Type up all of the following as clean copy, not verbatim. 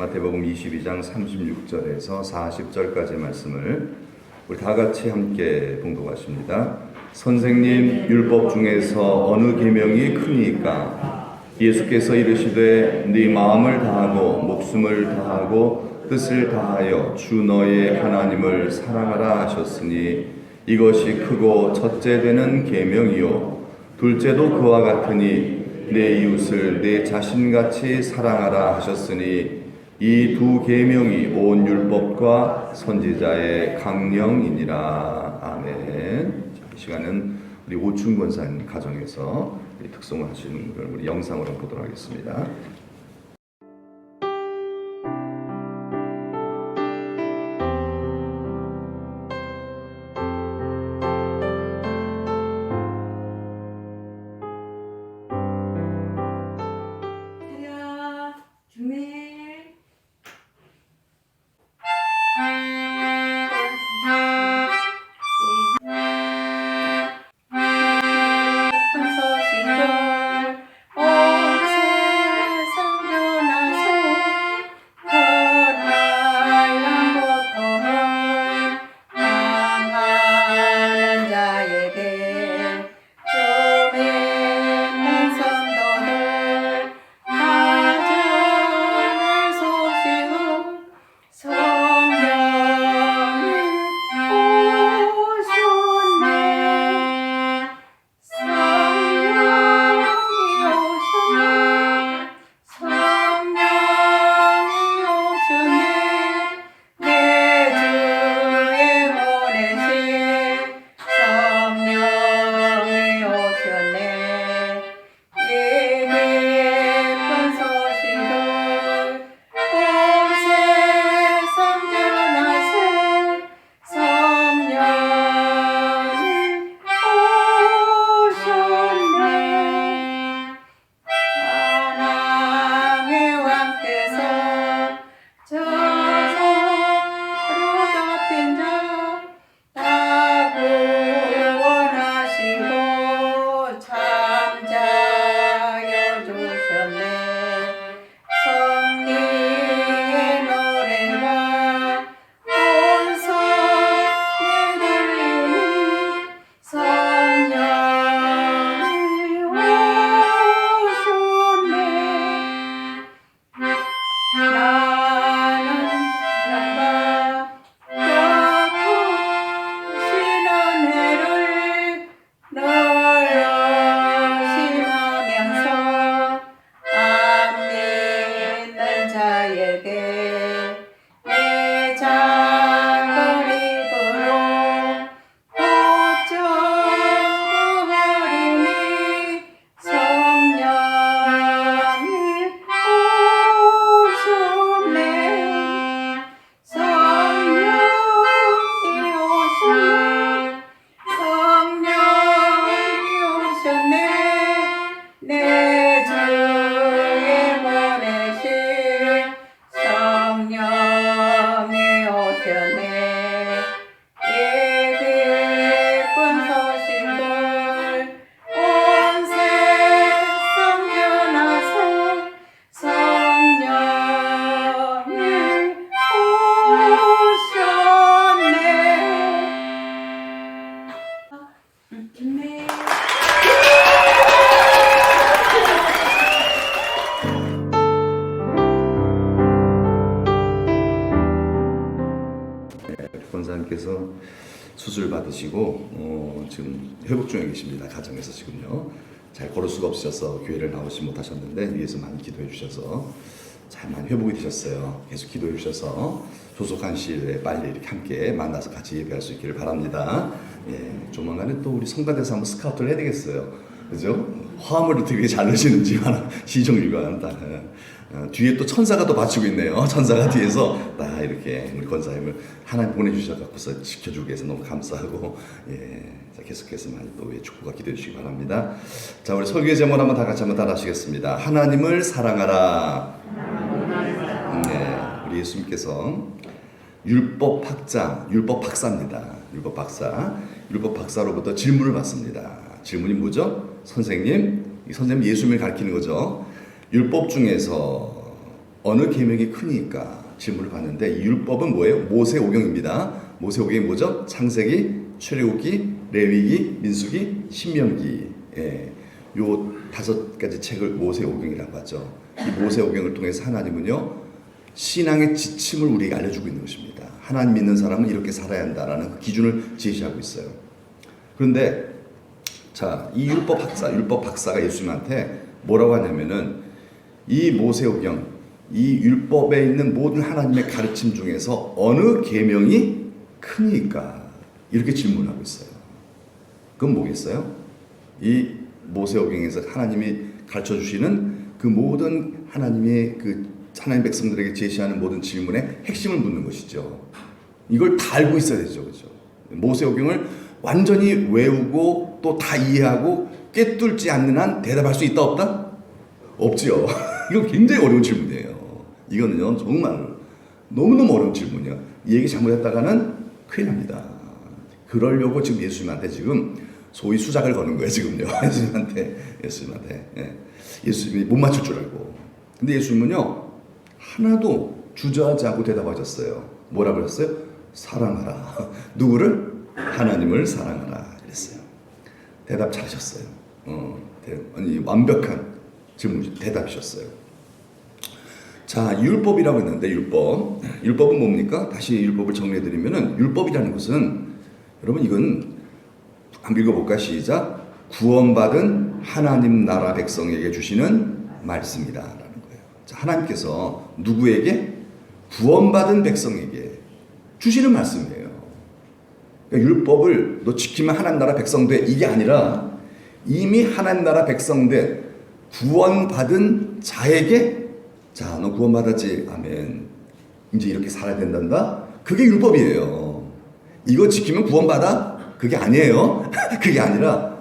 마태복음 22장 36절에서 40절까지의 말씀을 우리 다 같이 함께 봉독하십니다. 선생님, 율법 중에서 어느 계명이 크니까? 예수께서 이르시되 네 마음을 다하고 목숨을 다하고 뜻을 다하여 주 너의 하나님을 사랑하라 하셨으니 이것이 크고 첫째 되는 계명이요 둘째도 그와 같으니 내 이웃을 내 자신같이 사랑하라 하셨으니 이 두 계명이 온 율법과 선지자의 강령이니라. 아멘. 이 시간은 우리 오충 권사님 가정에서 특송을 하시는 걸 우리 영상으로 보도록 하겠습니다. 권사님께서 수술 받으시고 지금 회복 중에 계십니다. 가정에서 지금요. 잘 걸을 수가 없으셔서 교회를 나오지 못하셨는데 위에서 많이 기도해 주셔서 잘 많이 회복이 되셨어요. 계속 기도해 주셔서 조속한 시일에 빨리 이렇게 함께 만나서 같이 예배할 수 있기를 바랍니다. 예, 조만간에 또 우리 성가대에서 한번 스카우트를 해야 되겠어요. 그죠? 화음을 되게 잘 내시는지 시종일관 다. 뒤에 또 천사가 또 받치고 있네요. 천사가 뒤에서 다 이렇게 우리 권사님을 하나님 보내주셔서 지켜주기 위해서 너무 감사하고, 예, 자, 계속해서 많이 또 축복과 기도해 주시기 바랍니다. 자, 우리 설교의 제목 한번 다 같이 한번 따라하시겠습니다. 하나님을 사랑하라. 네, 우리 예수님께서 율법 박사입니다. 율법 박사로부터 질문을 받습니다. 질문이 뭐죠? 선생님, 이 선생님 예수님을 가르치는 거죠. 율법 중에서 어느 계명이 크니까 질문을 받는데 이 율법은 뭐예요? 모세오경입니다. 모세오경이 뭐죠? 창세기, 출애굽기, 레위기, 민수기, 신명기. 예. 요 5가지 책을 모세오경이라고 하죠. 이 모세오경을 통해서 하나님은요 신앙의 지침을 우리에게 알려주고 있는 것입니다. 하나님 믿는 사람은 이렇게 살아야 한다라는 그 기준을 제시하고 있어요. 그런데 자, 이 율법 박사가 예수님한테 뭐라고 하냐면은 이 모세오경, 이 율법에 있는 모든 하나님의 가르침 중에서 어느 계명이 크니까 이렇게 질문하고 있어요. 그건 뭐겠어요? 이 모세오경에서 하나님이 가르쳐 주시는 그 모든 하나님의 하나님 백성들에게 제시하는 모든 질문의 핵심을 묻는 것이죠. 이걸 다 알고 있어야 되죠, 그렇죠? 모세오경을 완전히 외우고 또 다 이해하고 꿰뚫지 않는 한 대답할 수 있다 없다? 없지요. 이건 굉장히 어려운 질문이에요. 이거는요 정말 너무너무 어려운 질문이에요. 이 얘기 잘못했다가는 큰일 납니다. 그러려고 지금 예수님한테 지금 소위 수작을 거는 거예요 지금요. 예수님한테 예수님이 못 맞출 줄 알고. 근데 예수님은요 하나도 주저하지 않고 대답하셨어요. 뭐라 그랬어요? 사랑하라. 누구를? 하나님을 사랑하라 그랬어요. 대답 잘하셨어요. 아니 완벽한 질문 대답이셨어요. 자, 율법이라고 했는데 율법은 뭡니까? 다시 율법을 정리해드리면은 율법이라는 것은 여러분 이건 한번 읽어볼까? 시작. 구원받은 하나님 나라 백성에게 주시는 말씀이다라는 거예요. 자, 하나님께서 누구에게? 구원받은 백성에게 주시는 말씀이에요. 그러니까 율법을 너 지키면 하나님 나라 백성 돼 이게 아니라 이미 하나님 나라 백성 돼 구원받은 자에게 자, 너 구원받았지? 아멘. 이제 이렇게 살아야 된단다? 그게 율법이에요. 이거 지키면 구원받아? 그게 아니에요. 그게 아니라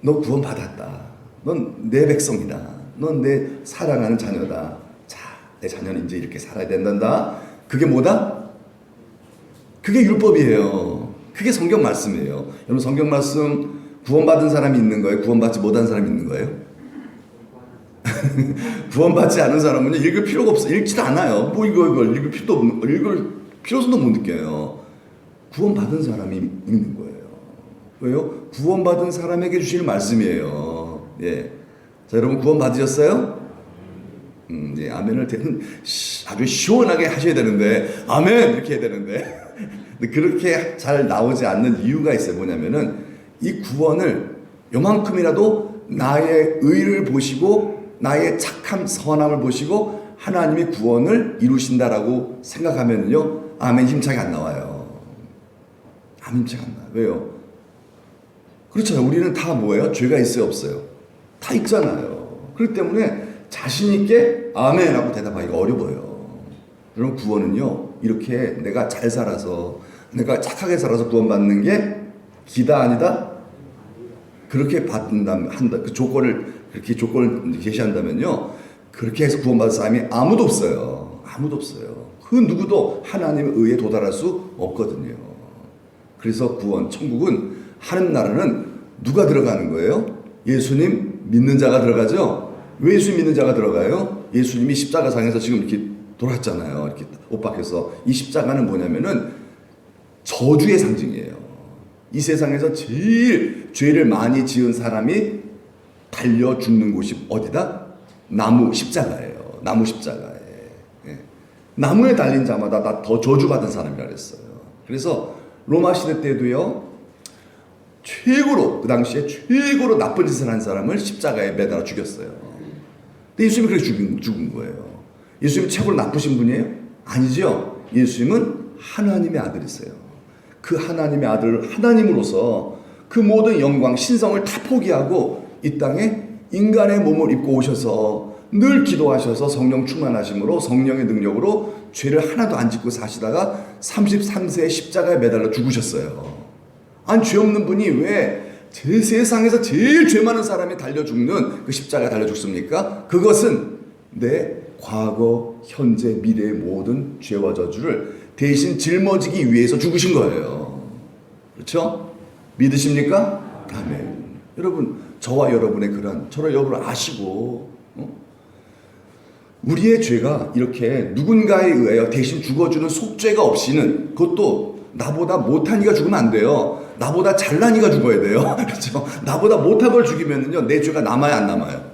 너 구원받았다. 넌 내 백성이다. 넌 내 사랑하는 자녀다. 자, 내 자녀는 이제 이렇게 살아야 된단다. 그게 뭐다? 그게 율법이에요. 그게 성경 말씀이에요. 여러분 성경 말씀 구원받은 사람이 있는 거예요? 구원받지 못한 사람이 있는 거예요? 구원받지 않은 사람은 읽을 필요가 없어요. 읽지도 않아요. 뭐 이걸 읽을 필요성도 못 느껴요. 구원받은 사람이 읽는 거예요. 왜요? 구원받은 사람에게 주시는 말씀이에요. 예. 자, 여러분 구원 받으셨어요? 예, 아멘을 아주 시원하게 하셔야 되는데 아멘 이렇게 해야 되는데 그렇게 잘 나오지 않는 이유가 있어요. 뭐냐면은 이 구원을 요만큼이라도 나의 의를 보시고 나의 착함 선함을 보시고 하나님이 구원을 이루신다라고 생각하면요 아멘 힘차게 안 나와요. 아멘 힘차게 안 나와요. 왜요? 그렇잖아요. 우리는 다 뭐예요? 죄가 있어요 없어요? 다 있잖아요. 그렇기 때문에 자신 있게 아멘하고 대답하기가 어려워요. 여러분 구원은요 이렇게 내가 잘 살아서 내가 착하게 살아서 구원받는 게 기다 아니다? 그렇게 받는다면 한다. 그 조건을 제시한다면요. 그렇게 해서 구원받은 사람이 아무도 없어요. 아무도 없어요. 그 누구도 하나님의 의에 도달할 수 없거든요. 그래서 구원, 천국은 하나님 나라는 누가 들어가는 거예요? 예수님 믿는 자가 들어가죠. 왜 예수님 믿는 자가 들어가요? 예수님이 십자가상에서 지금 이렇게 돌았잖아요. 이렇게 옷 밖에서. 이 십자가는 뭐냐면은 저주의 상징이에요. 이 세상에서 제일 죄를 많이 지은 사람이 달려 죽는 곳이 어디다? 나무 십자가예요. 나무 십자가에. 예. 나무에 달린 자마다 다 더 저주받은 사람이라 그랬어요. 그래서 로마 시대 때도요. 그 당시에 최고로 나쁜 짓을 한 사람을 십자가에 매달아 죽였어요. 근데 예수님이 그렇게 죽은 거예요. 예수님이 최고로 나쁘신 분이에요? 아니죠. 예수님은 하나님의 아들이세요. 그 하나님의 아들 하나님으로서 그 모든 영광 신성을 다 포기하고 이 땅에 인간의 몸을 입고 오셔서 늘 기도하셔서 성령 충만하심으로 성령의 능력으로 죄를 하나도 안 짓고 사시다가 33세에 십자가에 매달려 죽으셨어요. 아니 죄 없는 분이 왜 세상에서 제일 죄 많은 사람이 달려 죽는 그 십자가에 달려 죽습니까? 그것은 내 과거, 현재, 미래의 모든 죄와 저주를 대신 짊어지기 위해서 죽으신 거예요. 그렇죠? 믿으십니까? 아멘. 여러분, 저와 여러분의 저를 여러분 아시고, 우리의 죄가 이렇게 누군가에 의하여 대신 죽어주는 속죄가 없이는, 그것도 나보다 못한 이가 죽으면 안 돼요. 나보다 잘난 이가 죽어야 돼요. 그렇죠? 나보다 못한 걸 죽이면은요, 내 죄가 남아야 안 남아요?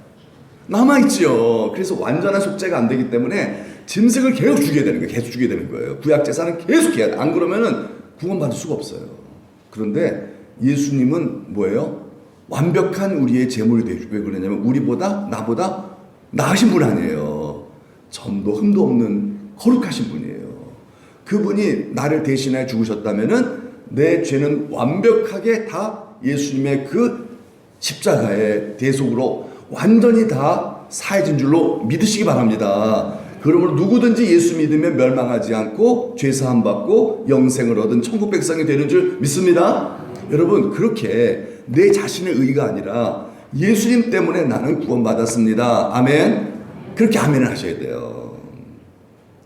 남아있지요. 그래서 완전한 속죄가 안 되기 때문에 짐승을 계속 죽여야 되는 거예요. 계속 죽여야 되는 거예요. 구약 제사는 계속 해야 돼. 안 그러면은 구원받을 수가 없어요. 그런데 예수님은 뭐예요? 완벽한 우리의 제물이 되어주고, 왜 그러냐면 우리보다 나보다 나으신 분 아니에요. 점도 흠도 없는 거룩하신 분이에요. 그분이 나를 대신하여 죽으셨다면은 내 죄는 완벽하게 다 예수님의 그 십자가의 대속으로 완전히 다 사해진 줄로 믿으시기 바랍니다. 그러므로 누구든지 예수 믿으면 멸망하지 않고 죄사함 받고 영생을 얻은 천국 백성이 되는 줄 믿습니다. 여러분, 그렇게 내 자신의 의가 아니라 예수님 때문에 나는 구원받았습니다. 아멘. 그렇게 아멘을 하셔야 돼요.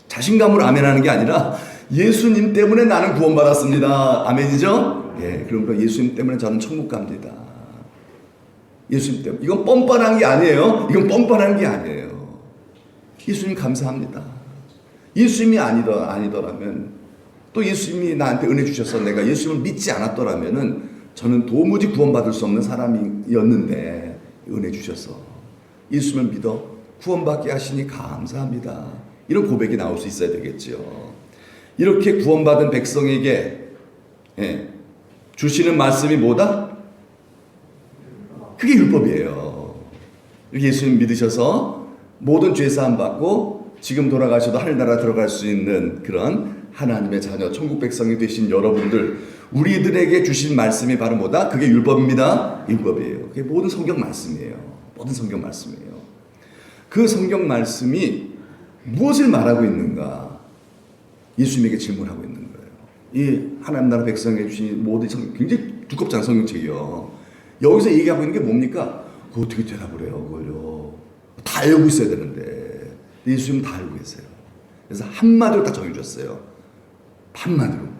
자신감으로 아멘하는 게 아니라 예수님 때문에 나는 구원받았습니다. 아멘이죠? 예, 그러니까 예수님 때문에 저는 천국 갑니다. 예수님 때문에. 이건 뻔뻔한 게 아니에요. 이건 뻔뻔한 게 아니에요. 예수님 감사합니다. 예수님이 아니더라면, 또 예수님이 나한테 은혜 주셔서 내가 예수님을 믿지 않았더라면은 저는 도무지 구원받을 수 없는 사람이었는데 은혜 주셔서 예수님을 믿어 구원받게 하시니 감사합니다. 이런 고백이 나올 수 있어야 되겠죠. 이렇게 구원받은 백성에게 주시는 말씀이 뭐다? 그게 율법이에요. 예수님 믿으셔서 모든 죄사함 받고 지금 돌아가셔도 하늘나라 들어갈 수 있는 그런 하나님의 자녀, 천국 백성이 되신 여러분들, 우리들에게 주신 말씀이 바로 뭐다? 그게 율법입니다. 율법이에요. 그게 모든 성경 말씀이에요. 모든 성경 말씀이에요. 그 성경 말씀이 무엇을 말하고 있는가? 예수님에게 질문하고 있는 거예요. 이 하나님 나라 백성에게 주신 모든 성경, 굉장히 두껍잖아요, 성경책이요. 여기서 얘기하고 있는 게 뭡니까? 그거 어떻게 대답을 해요, 그걸요? 다 알고 있어야 되는데 예수님은 다 알고 계세요. 그래서 한마디로 다 정해줬어요. 한마디로.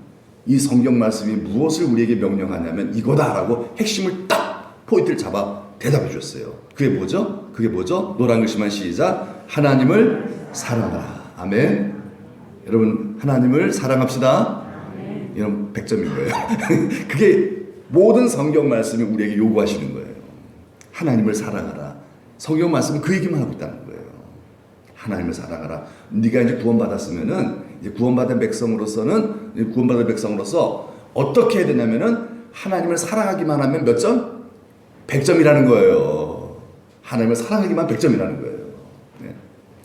이 성경 말씀이 무엇을 우리에게 명령하냐면 이거다라고 핵심을 딱 포인트를 잡아 대답해 줬어요. 그게 뭐죠? 그게 뭐죠? 노란 글씨만 시작. 하나님을 사랑하라. 아멘. 여러분, 하나님을 사랑합시다. 이런 100점인 거예요. 그게 모든 성경 말씀이 우리에게 요구하시는 거예요. 하나님을 사랑하라. 성경 말씀은 그 얘기만 하고 있다는 거예요. 하나님을 사랑하라. 네가 이제 구원받았으면은, 이제 구원받은 백성으로서 어떻게 해야 되냐면은 하나님을 사랑하기만 하면 몇 점? 100점이라는 거예요. 하나님을 사랑하기만 100점이라는 거예요. 네.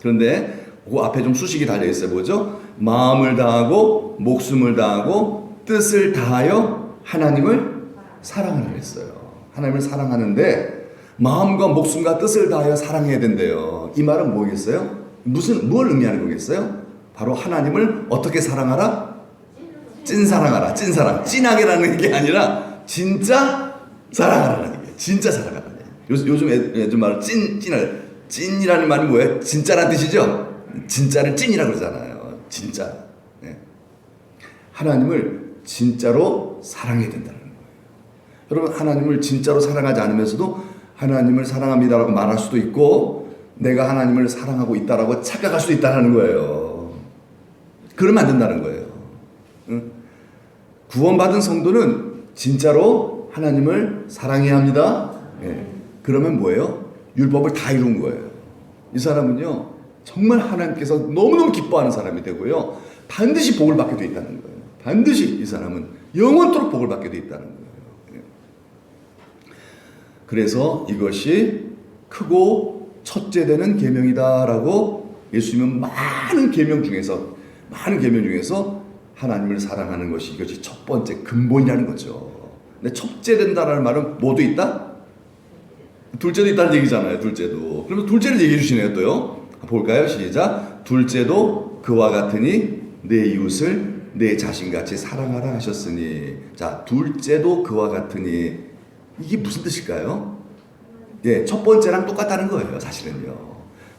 그런데 그 앞에 좀 수식이 달려 있어요. 뭐죠? 마음을 다하고 목숨을 다하고 뜻을 다하여 하나님을 사랑하라 했어요. 하나님을 사랑하는데 마음과 목숨과 뜻을 다하여 사랑해야 된대요. 이 말은 뭐겠어요? 뭘 의미하는 거겠어요? 바로 하나님을 어떻게 사랑하라? 찐사랑하라. 찐사랑. 찐하게라는 게 아니라 진짜 사랑하라는 얘기예요. 진짜 사랑하라는 얘기예요. 요즘 애들 말은 찐이라는 말이 뭐예요? 진짜란 뜻이죠? 진짜를 찐이라고 그러잖아요. 진짜. 네. 하나님을 진짜로 사랑해야 된다는 거예요. 여러분, 하나님을 진짜로 사랑하지 않으면서도 하나님을 사랑합니다라고 말할 수도 있고 내가 하나님을 사랑하고 있다라고 착각할 수도 있다는 거예요. 그러면 안 된다는 거예요. 응? 구원받은 성도는 진짜로 하나님을 사랑해야 합니다. 예. 그러면 뭐예요? 율법을 다 이룬 거예요. 이 사람은요, 정말 하나님께서 너무너무 기뻐하는 사람이 되고요, 반드시 복을 받게 돼 있다는 거예요. 반드시 이 사람은 영원토록 복을 받게 돼 있다는 거예요. 예. 그래서 이것이 크고 첫째 되는 계명이다라고 예수님은 많은 계명 중에서 하나님을 사랑하는 것이 이것이 첫 번째 근본이라는 거죠. 근데 첫째 된다라는 말은 뭐도 있다? 둘째도 있다는 얘기잖아요. 둘째도. 그러면 둘째를 얘기해 주시네요. 또요. 볼까요? 시작. 둘째도 그와 같으니 내 이웃을 내 자신같이 사랑하라 하셨으니. 자, 둘째도 그와 같으니 이게 무슨 뜻일까요? 예, 첫 번째랑 똑같다는 거예요. 사실은요.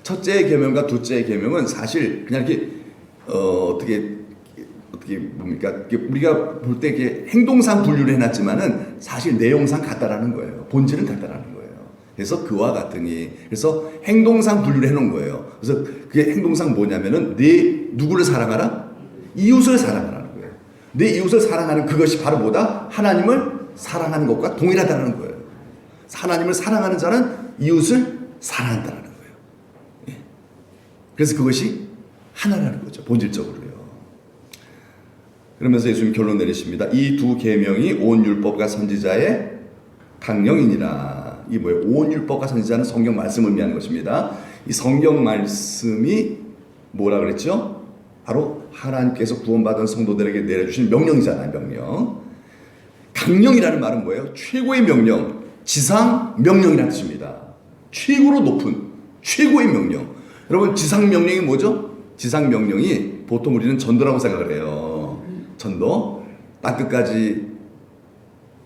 첫째의 계명과 둘째의 계명은 사실 그냥 이렇게 어떻게 뭡니까? 우리가 볼 때 이게 행동상 분류를 해놨지만은 사실 내용상 같다라는 거예요. 본질은 같다라는 거예요. 그래서 그와 같으니. 그래서 행동상 분류를 해놓은 거예요. 그래서 그게 행동상 뭐냐면은 내 누구를 사랑하라? 이웃을 사랑하라는 거예요. 내 이웃을 사랑하는 그것이 바로 뭐다? 하나님을 사랑하는 것과 동일하다는 거예요. 하나님을 사랑하는 자는 이웃을 사랑한다는 거예요. 예. 그래서 그것이 하나라는 거죠. 본질적으로요. 그러면서 예수님 결론 내리십니다. 이 두 계명이 온 율법과 선지자의 강령이니라. 이 뭐예요? 온 율법과 선지자는 성경 말씀을 의미하는 것입니다. 이 성경 말씀이 뭐라 그랬죠? 바로 하나님께서 구원받은 성도들에게 내려주신 명령이잖아요. 명령. 강령이라는 말은 뭐예요? 최고의 명령, 지상 명령이라는 뜻입니다. 최고로 높은 최고의 명령. 여러분, 지상 명령이 뭐죠? 지상 명령이 보통 우리는 전도라고 생각을 해요. 전도, 땅끝까지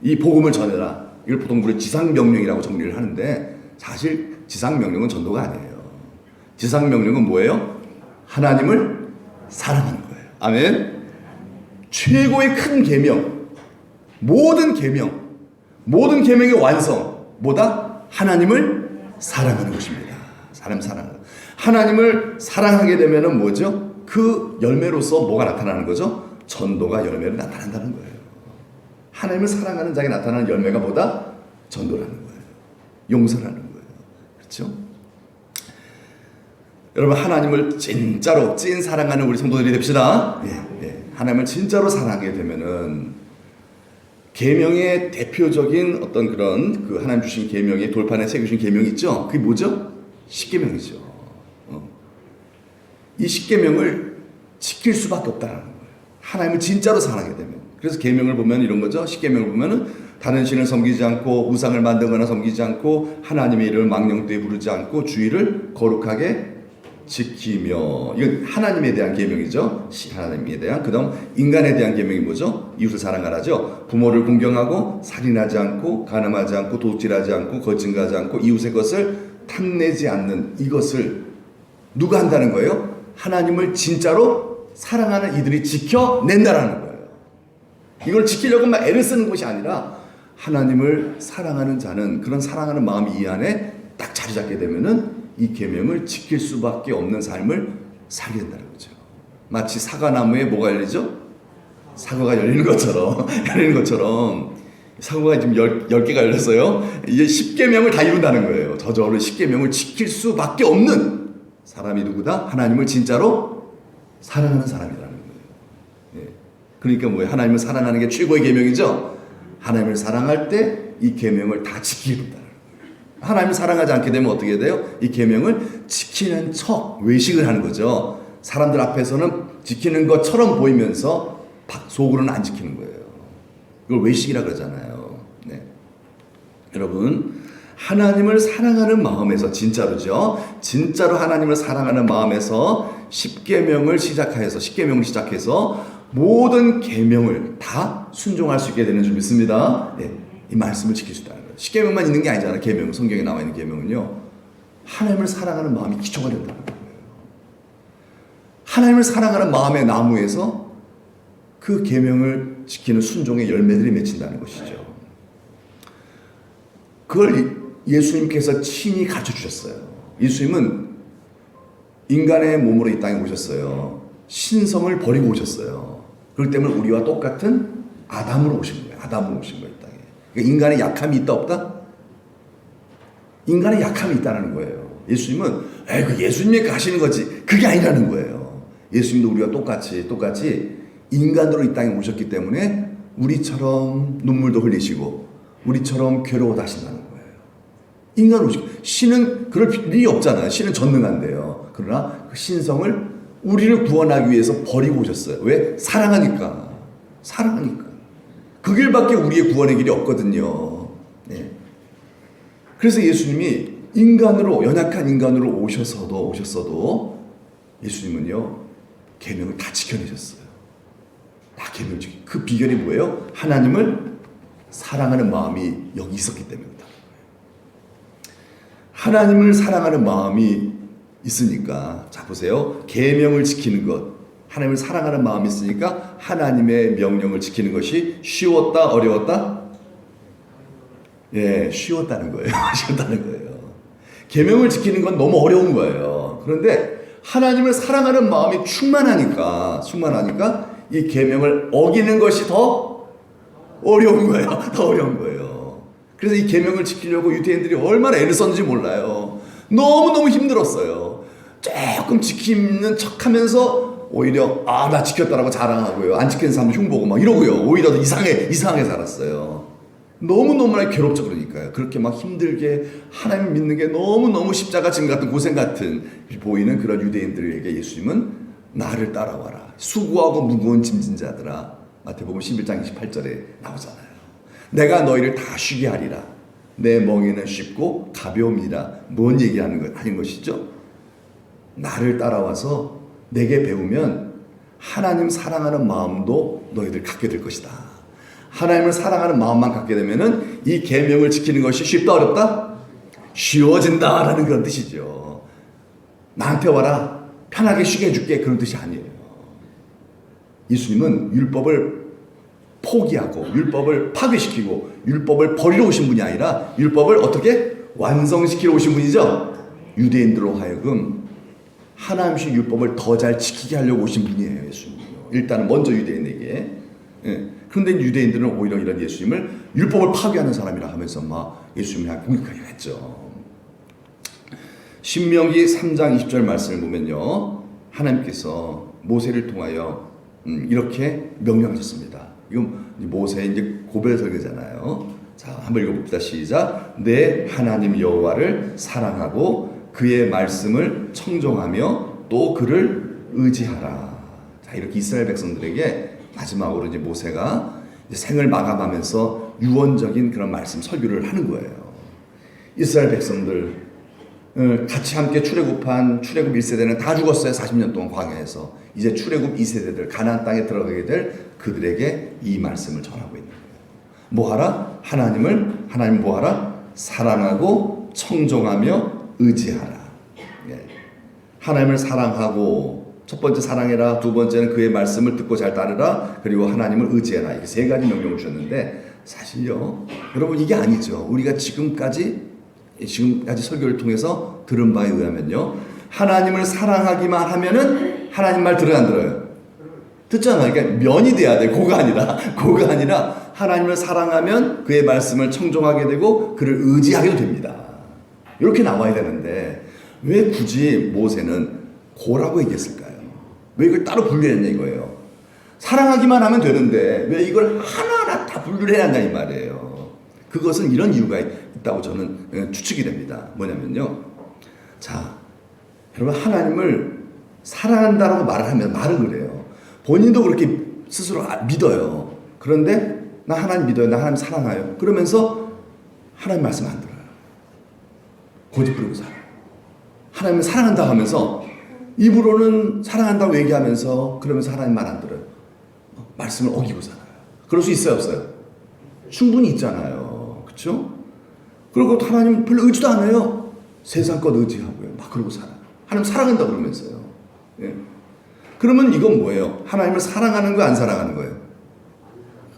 이 복음을 전해라. 이걸 보통 우리 지상 명령이라고 정리를 하는데, 사실 지상 명령은 전도가 아니에요. 지상 명령은 뭐예요? 하나님을 사랑하는 거예요. 아멘. 최고의 큰 계명, 모든 계명의 완성, 뭐다? 하나님을 사랑하는 것입니다. 하나님을 사랑하게 되면은 뭐죠? 그 열매로서 뭐가 나타나는 거죠? 전도가 열매를 나타난다는 거예요. 하나님을 사랑하는 자에게 나타나는 열매가 뭐다? 전도라는 거예요. 용서라는 거예요. 그렇죠? 여러분, 하나님을 진짜로 찐 사랑하는 우리 성도들이 됩시다. 하나님을 진짜로 사랑하게 되면은 계명의 대표적인 어떤 그런 그 하나님 주신 계명의 돌판에 새겨주신 계명이 있죠. 그게 뭐죠? 십계명이죠. 이 십계명을 지킬 수밖에 없다는 거예요. 하나님을 진짜로 사랑하게 되면. 그래서 계명을 보면 이런 거죠. 십계명을 보면은 다른 신을 섬기지 않고 우상을 만들거나 섬기지 않고 하나님의 이름을 망령되이 부르지 않고 주의를 거룩하게 지키며. 이건 하나님에 대한 계명이죠. 하나님에 대한. 그다음 인간에 대한 계명이 뭐죠? 이웃을 사랑하라죠. 부모를 공경하고 살인하지 않고 간음하지 않고 도둑질하지 않고 거짓말하지 않고 이웃의 것을 탐내지 않는 이것을 누가 한다는 거예요? 하나님을 진짜로 사랑하는 이들이 지켜낸다라는 거예요. 이걸 지키려고 막 애를 쓰는 것이 아니라 하나님을 사랑하는 자는 그런 사랑하는 마음이 이 안에 딱 자리 잡게 되면은 이 계명을 지킬 수밖에 없는 삶을 살게 된다는 거죠. 마치 사과나무에 뭐가 열리죠? 사과가 열리는 것처럼 사과가 지금 10개가 열렸어요. 이제 10계명을 다 이룬다는 거예요. 저절로 10계명을 지킬 수밖에 없는 사람이 누구다? 하나님을 진짜로 사랑하는 사람이라는 거예요. 그러니까 뭐예요? 하나님을 사랑하는 게 최고의 계명이죠. 하나님을 사랑할 때 이 계명을 다 지키게 된다. 하나님을 사랑하지 않게 되면 어떻게 돼요? 이 계명을 지키는 척 외식을 하는 거죠. 사람들 앞에서는 지키는 것처럼 보이면서 속으로는 안 지키는 거예요. 이걸 외식이라 그러잖아요. 여러분, 하나님을 사랑하는 마음에서 진짜로죠. 진짜로 하나님을 사랑하는 마음에서 10계명을 시작해서 모든 계명을 다 순종할 수 있게 되는 줄 믿습니다. 이 말씀을 지킬 수 있다는 거예요. 10계명만 있는 게 아니잖아요. 계명, 성경에 나와 있는 계명은요. 하나님을 사랑하는 마음이 기초가 된다는 거예요. 하나님을 사랑하는 마음의 나무에서 그 계명을 지키는 순종의 열매들이 맺힌다는 것이죠. 그걸 예수님께서 친히 가르쳐 주셨어요. 예수님은 인간의 몸으로 이 땅에 오셨어요. 신성을 버리고 오셨어요. 그렇기 때문에 우리와 똑같은 아담으로 오신 거예요. 이 땅에. 그러니까 인간의 약함이 있다 없다? 인간의 약함이 있다는 거예요. 예수님은 그 예수님이 가시는 거지 그게 아니라는 거예요. 예수님도 우리와 똑같이 인간으로 이 땅에 오셨기 때문에 우리처럼 눈물도 흘리시고 우리처럼 괴로워 하신다는 거예요. 인간으로 오시고 신은 그럴 일이 없잖아요. 신은 전능한데요. 그러나 그 신성을 우리를 구원하기 위해서 버리고 오셨어요. 왜? 사랑하니까. 그 길밖에 우리의 구원의 길이 없거든요. 그래서 예수님이 연약한 인간으로 오셨어도 예수님은요, 계명을 다 지켜내셨어요. 다 계명을 지켜. 그 비결이 뭐예요? 하나님을 사랑하는 마음이 여기 있었기 때문이다. 하나님을 사랑하는 마음이 있으니까, 자 보세요. 계명을 지키는 것, 하나님을 사랑하는 마음이 있으니까 하나님의 명령을 지키는 것이 쉬웠다, 어려웠다? 쉬웠다는 거예요. 쉬웠다는 거예요. 계명을 지키는 건 너무 어려운 거예요. 그런데 하나님을 사랑하는 마음이 충만하니까 이 계명을 어기는 것이 더 어려운 거예요. 더 어려운 거예요. 그래서 이 계명을 지키려고 유대인들이 얼마나 애를 썼는지 몰라요. 너무너무 힘들었어요. 조금 지키는 척하면서 오히려 나 지켰다라고 자랑하고요. 안 지키는 사람 흉보고 막 이러고요. 오히려 더 이상하게 살았어요. 너무너무나 괴롭죠. 그러니까요. 그렇게 막 힘들게 하나님 믿는 게 너무너무 십자가 짐 같은 고생 같은 보이는 그런 유대인들에게 예수님은 나를 따라와라. 수고하고 무거운 짐진 자들아. 마태복음 11장 28절에 나오잖아요. 내가 너희를 다 쉬게 하리라. 내 멍에는 쉽고 가벼움이라. 뭔 얘기하는 것이죠? 나를 따라와서 내게 배우면 하나님 사랑하는 마음도 너희들 갖게 될 것이다. 하나님을 사랑하는 마음만 갖게 되면은 이 계명을 지키는 것이 쉽다 어렵다? 쉬워진다라는 그런 뜻이죠. 나한테 와라. 편하게 쉬게 해줄게. 그런 뜻이 아니에요. 예수님은 율법을 포기하고 율법을 파괴시키고 율법을 버리러 오신 분이 아니라 율법을 어떻게 완성시키러 오신 분이죠. 유대인들로 하여금 하나님식 율법을 더 잘 지키게 하려고 오신 분이에요. 예수님은요. 일단은 먼저 유대인에게. 그런데 유대인들은 오히려 이런 예수님을 율법을 파괴하는 사람이라 하면서 막 예수님을 공격하게 했죠. 신명기 3장 20절 말씀을 보면요, 하나님께서 모세를 통하여 이렇게 명령하셨습니다. 이건 모세의 이제 고별 설교잖아요. 자, 한번 읽어봅시다. 시작. 내 하나님 여호와를 사랑하고 그의 말씀을 청종하며 또 그를 의지하라. 자, 이렇게 이스라엘 백성들에게 마지막으로 이제 모세가 이제 생을 마감하면서 유언적인 그런 말씀 설교를 하는 거예요. 이스라엘 백성들 같이 함께 출애굽한 출애굽 1세대는 다 죽었어요. 40년 동안 광야에서. 이제 출애굽 2세대들 가나안 땅에 들어가게 될 그들에게 이 말씀을 전하고 있는 거예요. 뭐하라? 하나님 뭐하라? 사랑하고 청종하며 의지하라. 예. 하나님을 사랑하고 첫 번째 사랑해라. 두 번째는 그의 말씀을 듣고 잘 따르라. 그리고 하나님을 의지해라. 이렇게 세 가지 명령을 주셨는데 사실요, 여러분 이게 아니죠. 우리가 지금까지 설교를 통해서 들은 바에 의하면요, 하나님을 사랑하기만 하면은 하나님 말 들어요, 안 들어요? 듣잖아요. 그러니까 면이 돼야 돼. 고가 아니라 하나님을 사랑하면 그의 말씀을 청종하게 되고 그를 의지하게 됩니다. 이렇게 나와야 되는데 왜 굳이 모세는 고라고 얘기했을까요? 왜 이걸 따로 분류했냐 이거예요. 사랑하기만 하면 되는데 왜 이걸 하나하나 다 분류를 해야 한다 이 말이에요. 그것은 이런 이유가 있다고 저는 추측이 됩니다. 뭐냐면요, 자, 여러분 하나님을 사랑한다라고 말은 그래요. 본인도 그렇게 스스로 믿어요. 그런데 나 하나님 믿어요. 나 하나님 사랑해요. 그러면서 하나님 말씀 안 들어요. 고집 부리고 살아요. 하나님을 사랑한다 하면서 입으로는 사랑한다고 얘기하면서 그러면서 하나님 말 안 들어요. 말씀을 어기고 살아요. 그럴 수 있어요, 없어요? 충분히 있잖아요. 그렇죠? 그리고 하나님 별로 의지도 안 해요. 세상 것 의지하고요. 막 그러고 살아요. 하나님 사랑한다 그러면서요. 예. 그러면 이건 뭐예요? 하나님을 사랑하는 거예요, 안 사랑하는 거예요?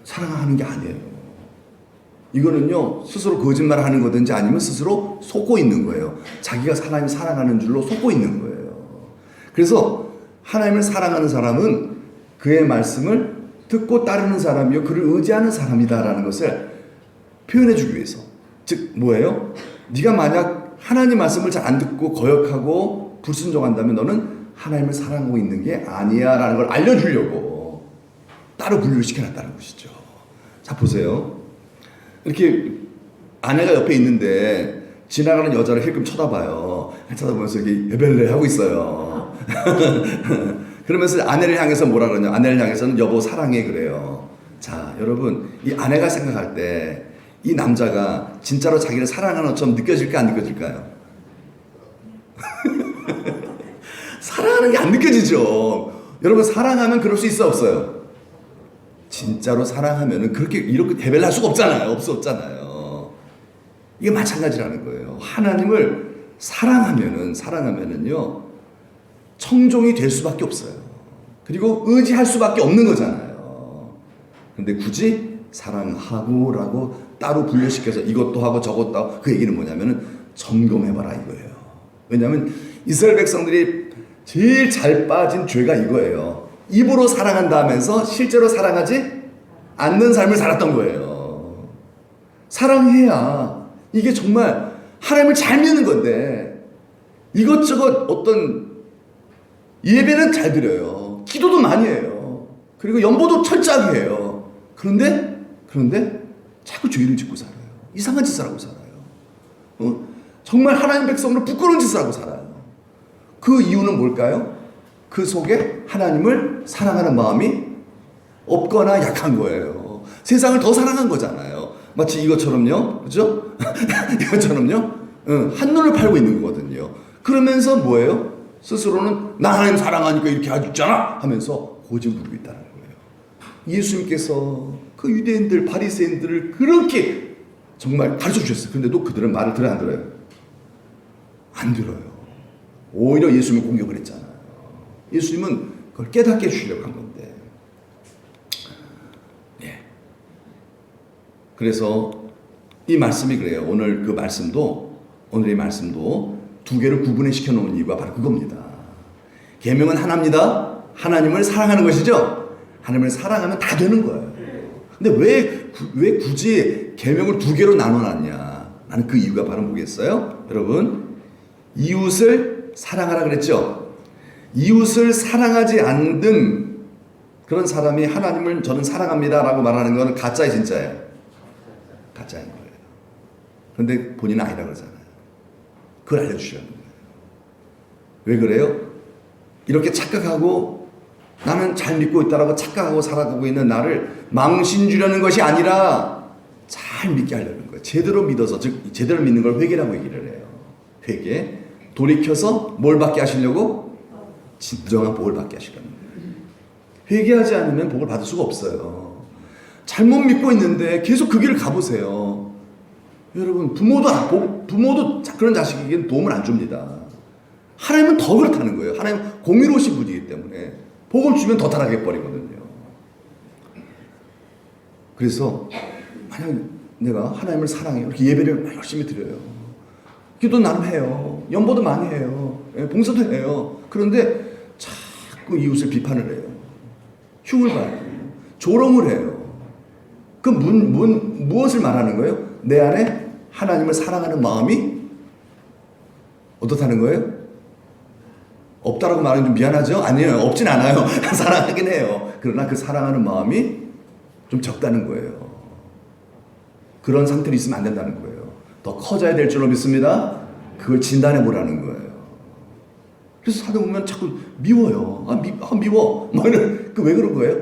사랑하는 게 아니에요. 이거는요, 스스로 거짓말을 하는 거든지 아니면 스스로 속고 있는 거예요. 자기가 하나님을 사랑하는 줄로 속고 있는 거예요. 그래서 하나님을 사랑하는 사람은 그의 말씀을 듣고 따르는 사람이요, 그를 의지하는 사람이다라는 것을 표현해주기 위해서. 즉 뭐예요? 네가 만약 하나님 말씀을 잘 안 듣고 거역하고 불순종한다면 너는 하나님을 사랑하고 있는 게 아니야 라는 걸 알려주려고 따로 분류를 시켜놨다는 것이죠. 자, 보세요. 이렇게 아내가 옆에 있는데 지나가는 여자를 힐끔 쳐다봐요. 쳐다보면서 이렇게 여벨레 하고 있어요. 그러면서 아내를 향해서 뭐라 그러냐? 아내를 향해서는 여보 사랑해 그래요. 자, 여러분 이 아내가 생각할 때 이 남자가 진짜로 자기를 사랑하는 것처럼 느껴질까 안 느껴질까요? 사랑하는 게 안 느껴지죠. 여러분 사랑하면 그럴 수 있어 없어요? 진짜로 사랑하면은 그렇게 이렇게 대별할 수가 없잖아요. 없잖아요. 이게 마찬가지라는 거예요. 하나님을 사랑하면은요 청종이 될 수밖에 없어요. 그리고 의지할 수밖에 없는 거잖아요. 근데 굳이 사랑하고라고 따로 분류시켜서 이것도 하고 저것도 하고 그 얘기는 뭐냐면은 점검해봐라 이거예요. 왜냐하면 이스라엘 백성들이 제일 잘 빠진 죄가 이거예요. 입으로 사랑한다 하면서 실제로 사랑하지 않는 삶을 살았던 거예요. 사랑해야 이게 정말 하나님을 잘 믿는 건데, 이것저것 어떤 예배는 잘 드려요. 기도도 많이 해요. 그리고 연보도 철저하게 해요. 그런데 자꾸 죄를 짓고 살아요. 이상한 짓을 하고 살아요. 정말 하나님 백성으로 부끄러운 짓을 하고 살아요. 그 이유는 뭘까요? 그 속에 하나님을 사랑하는 마음이 없거나 약한 거예요. 세상을 더 사랑한 거잖아요. 마치 이것처럼요. 그죠? 이것처럼요. 한눈을 팔고 있는 거거든요. 그러면서 뭐예요? 스스로는 나 하나님 사랑하니까 이렇게 하고 있잖아 하면서 고집 부리고 있다는 거예요. 예수님께서 그 유대인들, 바리새인들을 그렇게 정말 가르쳐 주셨어요. 그런데도 그들은 말을 들어요, 안 들어요? 안 들어요. 오히려 예수님을 공격을 했잖아요. 예수님은 그걸 깨닫게 해주려고 한 건데. 예. 그래서 이 말씀이 그래요. 오늘의 말씀도 두 개를 구분해 시켜 놓은 이유가 바로 그겁니다. 계명은 하나입니다. 하나님을 사랑하는 것이죠. 하나님을 사랑하면 다 되는 거예요. 근데 왜 굳이 계명을 두 개로 나눠놨냐? 나는 그 이유가 바로 뭐겠어요? 여러분, 이웃을 사랑하라 그랬죠. 이웃을 사랑하지 않는 그런 사람이 하나님을 저는 사랑합니다라고 말하는 것은 가짜예요, 진짜예요? 가짜인 거예요. 그런데 본인은 아니라 그러잖아요. 그걸 알려주시라는 거예요. 왜 그래요? 이렇게 착각하고 나는 잘 믿고 있다라고 착각하고 살아가고 있는 나를 망신 주려는 것이 아니라 잘 믿게 하려는 거예요. 제대로 믿어서, 즉 제대로 믿는 걸 회개라고 얘기를 해요. 회개. 돌이켜서 뭘 받게 하시려고? 진정한 복을 받게 하시려는 거예요. 회개하지 않으면 복을 받을 수가 없어요. 잘못 믿고 있는데 계속 그 길을 가보세요. 여러분, 부모도 그런 자식에게는 도움을 안 줍니다. 하나님은 더 그렇다는 거예요. 하나님 공의로우신 분이기 때문에 복을 주면 더 타락해 버리거든요. 그래서 만약 내가 하나님을 사랑해요. 이렇게 예배를 열심히 드려요. 기도 나름 해요. 연보도 많이 해요. 봉사도 해요. 그런데 자꾸 이웃을 비판을 해요. 흉을 봐요. 조롱을 해요. 그 무엇을 말하는 거예요? 내 안에 하나님을 사랑하는 마음이 어떻다는 거예요? 없다라고 말하면 좀 미안하죠? 아니에요. 없진 않아요. 사랑하긴 해요. 그러나 그 사랑하는 마음이 좀 적다는 거예요. 그런 상태로 있으면 안 된다는 거예요. 더 커져야 될 줄로 믿습니다. 그걸 진단해 보라는 거예요. 그래서 살다 보면 자꾸 미워요. 미워. 왜 그런 거예요?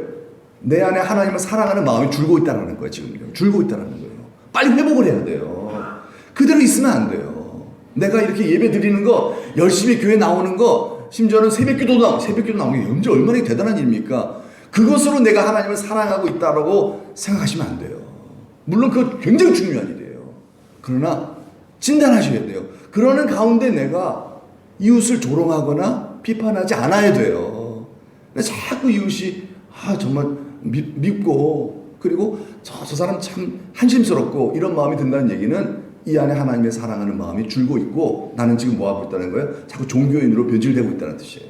내 안에 하나님을 사랑하는 마음이 줄고 있다는 거예요. 지금 줄고 있다는 거예요. 빨리 회복을 해야 돼요. 그대로 있으면 안 돼요. 내가 이렇게 예배 드리는 거, 열심히 교회 나오는 거, 심지어는 새벽기도 나오는 게 언제 얼마나 대단한 일입니까? 그것으로 내가 하나님을 사랑하고 있다고 생각하시면 안 돼요. 물론 그거 굉장히 중요한 일이에요. 그러나 진단하셔야 돼요. 그러는 가운데 내가 이웃을 조롱하거나 비판하지 않아야 돼요. 자꾸 이웃이 정말 밉고, 그리고 저 사람 참 한심스럽고 이런 마음이 든다는 얘기는 이 안에 하나님의 사랑하는 마음이 줄고 있고, 나는 지금 뭐 하고 있다는 거예요? 자꾸 종교인으로 변질되고 있다는 뜻이에요.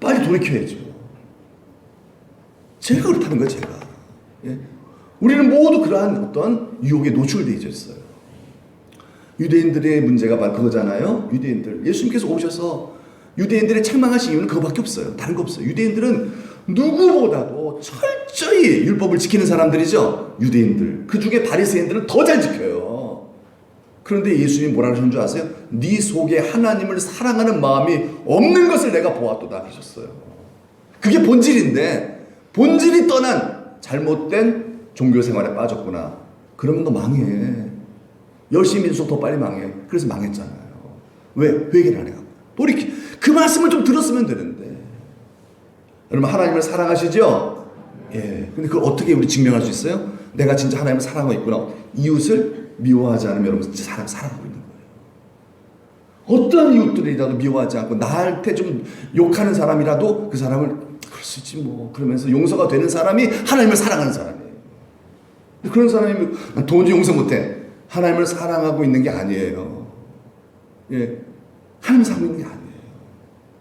빨리 돌이켜야죠. 제가 그렇다는 거예요, 제가. 예? 우리는 모두 그러한 어떤 유혹에 노출되어 있었어요. 유대인들의 문제가 바로 그거잖아요. 유대인들. 예수님께서 오셔서 유대인들의 책망하신 이유는 그거밖에 없어요. 다른 거 없어요. 유대인들은 누구보다도 철저히 율법을 지키는 사람들이죠. 유대인들. 그 중에 바리새인들은 더 잘 지켜요. 그런데 예수님이 뭐라 하셨는 줄 아세요? 네 속에 하나님을 사랑하는 마음이 없는 것을 내가 보았도다 하셨어요. 그게 본질인데, 본질이 떠난 잘못된 종교 생활에 빠졌구나. 그러면 너 망해. 열심히 믿을수록 더 빨리 망해. 그래서 망했잖아요. 왜? 회개를 안 해요. 그 말씀을 좀 들었으면 되는데. 여러분, 하나님을 사랑하시죠? 예. 근데 그걸 어떻게 우리 증명할 수 있어요? 내가 진짜 하나님을 사랑하고 있구나. 이웃을 미워하지 않으면 여러분 진짜 사랑하고 있는 거예요. 어떤 이웃들이라도 미워하지 않고 나한테 좀 욕하는 사람이라도 그 사람을 그럴 수 있지 뭐 그러면서 용서가 되는 사람이 하나님을 사랑하는 사람이에요. 그런 사람이 도저히 용서 못해. 하나님을 사랑하고 있는 게 아니에요. 예, 하나님 사랑하고 있는 게 아니에요.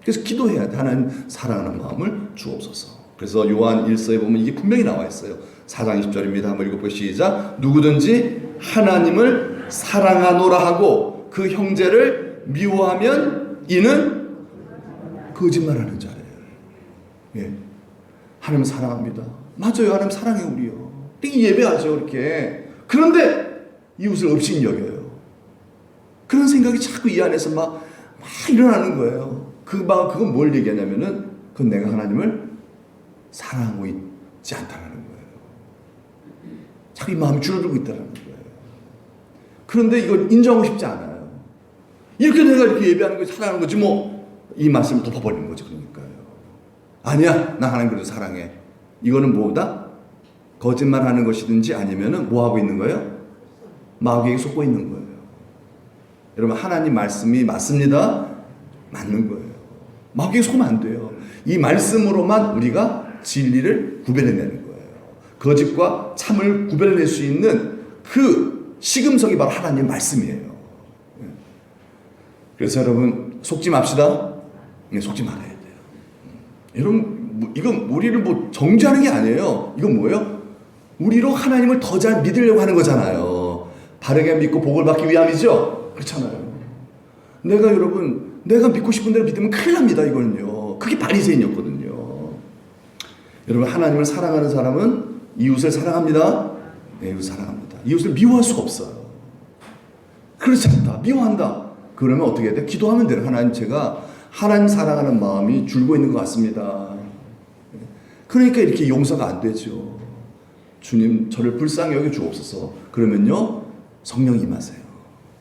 그래서 기도해야 돼. 하나님 사랑하는 마음을 주옵소서. 그래서 요한 1서에 보면 이게 분명히 나와 있어요. 4장 20절입니다. 한번 읽어보시죠. 시작. 누구든지 하나님을 사랑하노라 하고 그 형제를 미워하면 이는 거짓말하는 자래요. 예, 하나님 사랑합니다. 맞아요. 하나님 사랑해 우리요. 이렇게 예배하죠. 이렇게. 그런데 이웃을 없인 여겨요. 그런 생각이 자꾸 이 안에서 막 일어나는 거예요. 그건 뭘 얘기하냐면은 그건 내가 하나님을 사랑하고 있지 않다는 거예요. 자꾸 이 마음이 줄어들고 있다는 거예요. 그런데 이걸 인정하고 싶지 않아요. 이렇게 내가 이렇게 예배하는 걸 사랑하는 거지 뭐 이 말씀을 덮어버리는 거죠. 그러니까요. 아니야, 나 하나님 그래도 사랑해. 이거는 뭐다? 거짓말하는 것이든지 아니면은 뭐 하고 있는 거예요? 마귀에게 속고 있는 거예요. 여러분 하나님 말씀이 맞습니다. 맞는 거예요. 마귀에게 속으면 안 돼요. 이 말씀으로만 우리가 진리를 구별해내는 거예요. 거짓과 참을 구별해낼 수 있는 그 시금석이 바로 하나님의 말씀이에요. 그래서 여러분 속지 맙시다. 속지 말아야 돼요. 여러분 이건 우리를 뭐 정죄하는 게 아니에요. 이건 뭐예요? 우리로 하나님을 더 잘 믿으려고 하는 거잖아요. 바르게 믿고 복을 받기 위함이죠. 그렇잖아요. 내가 믿고 싶은 대로 믿으면 큰일 납니다. 이거는요. 그게 바리새인이었거든요. 여러분 하나님을 사랑하는 사람은 이웃을 사랑합니다. 네, 이웃을 사랑합니다. 이웃을 미워할 수가 없어요. 그렇지 않다. 미워한다. 그러면 어떻게 해야 돼? 기도하면 돼요. 하나님 제가 하나님 사랑하는 마음이 줄고 있는 것 같습니다. 그러니까 이렇게 용서가 안 되죠. 주님 저를 불쌍히 여겨 주옵소서. 그러면요 성령 임하세요.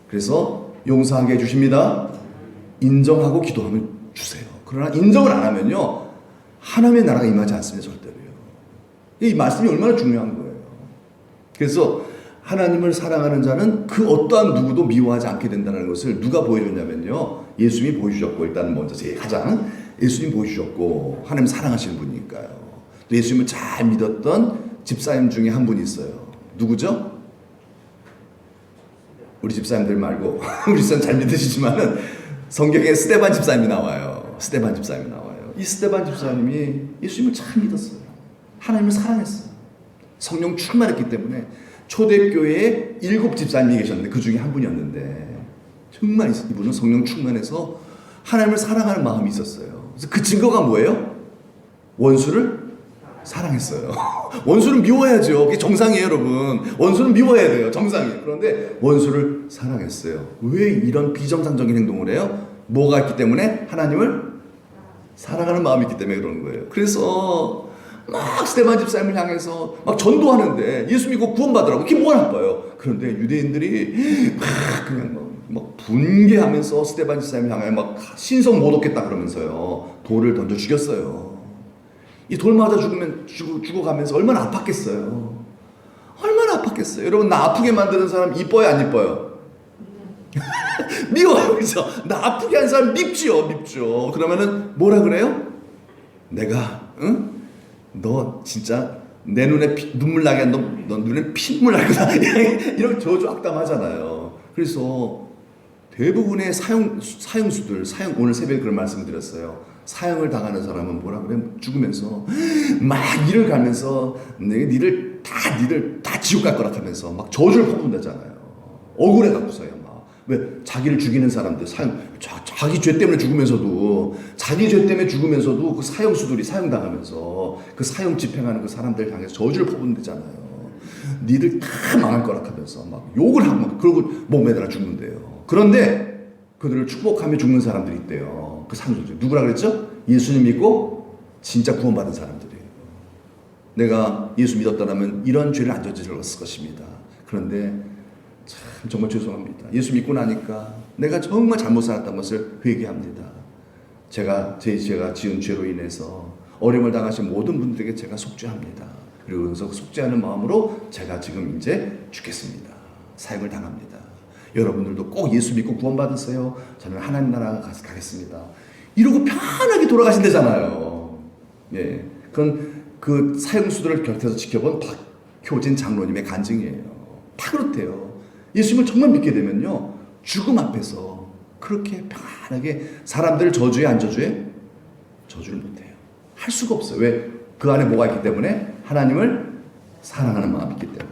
그래서 용서하게 해주십니다. 인정하고 기도하면 주세요. 그러나 인정을 안 하면요 하나님의 나라가 임하지 않습니다. 절대로요. 이 말씀이 얼마나 중요한 거예요. 그래서 하나님을 사랑하는 자는 그 어떠한 누구도 미워하지 않게 된다는 것을 누가 보여줬냐면요 예수님이 보여주셨고, 일단 먼저 제일 가장 예수님 보여주셨고 하나님 사랑하시는 분이니까요. 또 예수님을 잘 믿었던 집사님 중에 한 분이 있어요. 누구죠? 우리 집사님들 말고 우리 집사님 잘 믿으시지만은 성경에 스데반 집사님이 나와요. 스데반 집사님이 나와요. 이 스데반 집사님이 예수님을 잘 믿었어요. 하나님을 사랑했어요. 성령 충만했기 때문에 초대교회에 7 집사님이 계셨는데 그 중에 한 분이었는데 정말 이분은 성령 충만해서 하나님을 사랑하는 마음이 있었어요. 그래서 그 증거가 뭐예요? 원수를 사랑했어요. 원수는 미워해야죠. 그게 정상이에요, 여러분. 원수는 미워해야 돼요. 정상이에요. 그런데 원수를 사랑했어요. 왜 이런 비정상적인 행동을 해요? 뭐가 있기 때문에? 하나님을 사랑하는 마음이 있기 때문에 그러는 거예요. 그래서 막 스데반 집사님을 향해서 막 전도하는데 예수 믿고 구원받으라고. 그게 뭐가 나빠요? 그런데 유대인들이 그냥 막 분개하면서 스데반 집사님을 향해 막 신성 못 얻겠다 그러면서요 돌을 던져 죽였어요. 이 돌 맞아 죽어가면서 얼마나 아팠겠어요. 얼마나 아팠겠어요. 여러분 나 아프게 만드는 사람 이뻐요 안 이뻐요? 미워요. 그렇죠? 나 아프게 한 사람 밉죠. 그러면은 뭐라 그래요? 내가 너 진짜 내 눈에 눈물 나게 한 너 눈에 피눈물 날 거다. 이런 저주 악담하잖아요. 그래서 대부분의 사형수들 오늘 새벽에 그런 말씀을 드렸어요. 사형을 당하는 사람은 뭐라 그래? 죽으면서 막 이를 가면서 니들 다 지옥 갈 거라 하면서 막 저주를 퍼붓는다잖아요. 억울해 갖고서요. 막 왜 자기를 죽이는 사람들 자기 죄 때문에 죽으면서도 그 사형수들이 사형 당하면서 그 사형 집행하는 그 사람들 향해서 저주를 퍼붓는다잖아요. 니들 다 망할 거라 하면서 막 욕을 하고 그러고 목매달아 죽는데요. 그런데 그들을 축복하며 죽는 사람들이 있대요. 그 사람들 누구라 그랬죠? 예수님 믿고 진짜 구원받은 사람들이에요. 내가 예수 믿었다면 이런 죄를 안 저질렀을 것입니다. 그런데 참 정말 죄송합니다. 예수 믿고 나니까 내가 정말 잘못 살았던 것을 회개합니다. 제가 지은 죄로 인해서 어려움을 당하신 모든 분들에게 제가 속죄합니다. 그리고 그래서 속죄하는 마음으로 제가 지금 이제 죽겠습니다. 사형을 당합니다. 여러분들도 꼭 예수 믿고 구원받으세요. 저는 하나님 나라 가겠습니다. 이러고 편하게 돌아가신대잖아요. 예, 그건 그 사형수들을 곁에서 지켜본 박효진 장로님의 간증이에요. 다 그렇대요. 예수님을 정말 믿게 되면요, 죽음 앞에서 그렇게 평안하게 사람들을 저주해 안 저주해? 저주를 못해요. 할 수가 없어요. 왜? 그 안에 뭐가 있기 때문에? 하나님을 사랑하는 마음이 있기 때문에.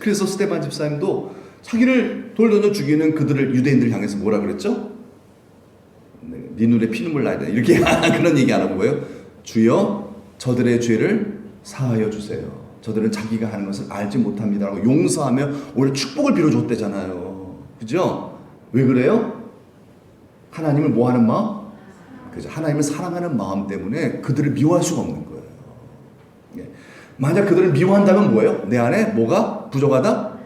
그래서 스데반 집사님도 자기를 돌 던져 죽이는 그들을, 유대인들을 향해서 뭐라 그랬죠? 네 눈에 피눈물 나야 돼. 이렇게 그런 얘기 안 하고 뭐예요? 주여 저들의 죄를 사하여 주세요. 저들은 자기가 하는 것을 알지 못합니다라고 용서하며 오히려 축복을 빌어줬대잖아요. 그죠? 왜 그래요? 하나님을 뭐 하는 마음? 그죠? 하나님을 사랑하는 마음 때문에 그들을 미워할 수가 없는 거예요. 예. 만약 그들을 미워한다면 뭐예요? 내 안에 뭐가 부족하다?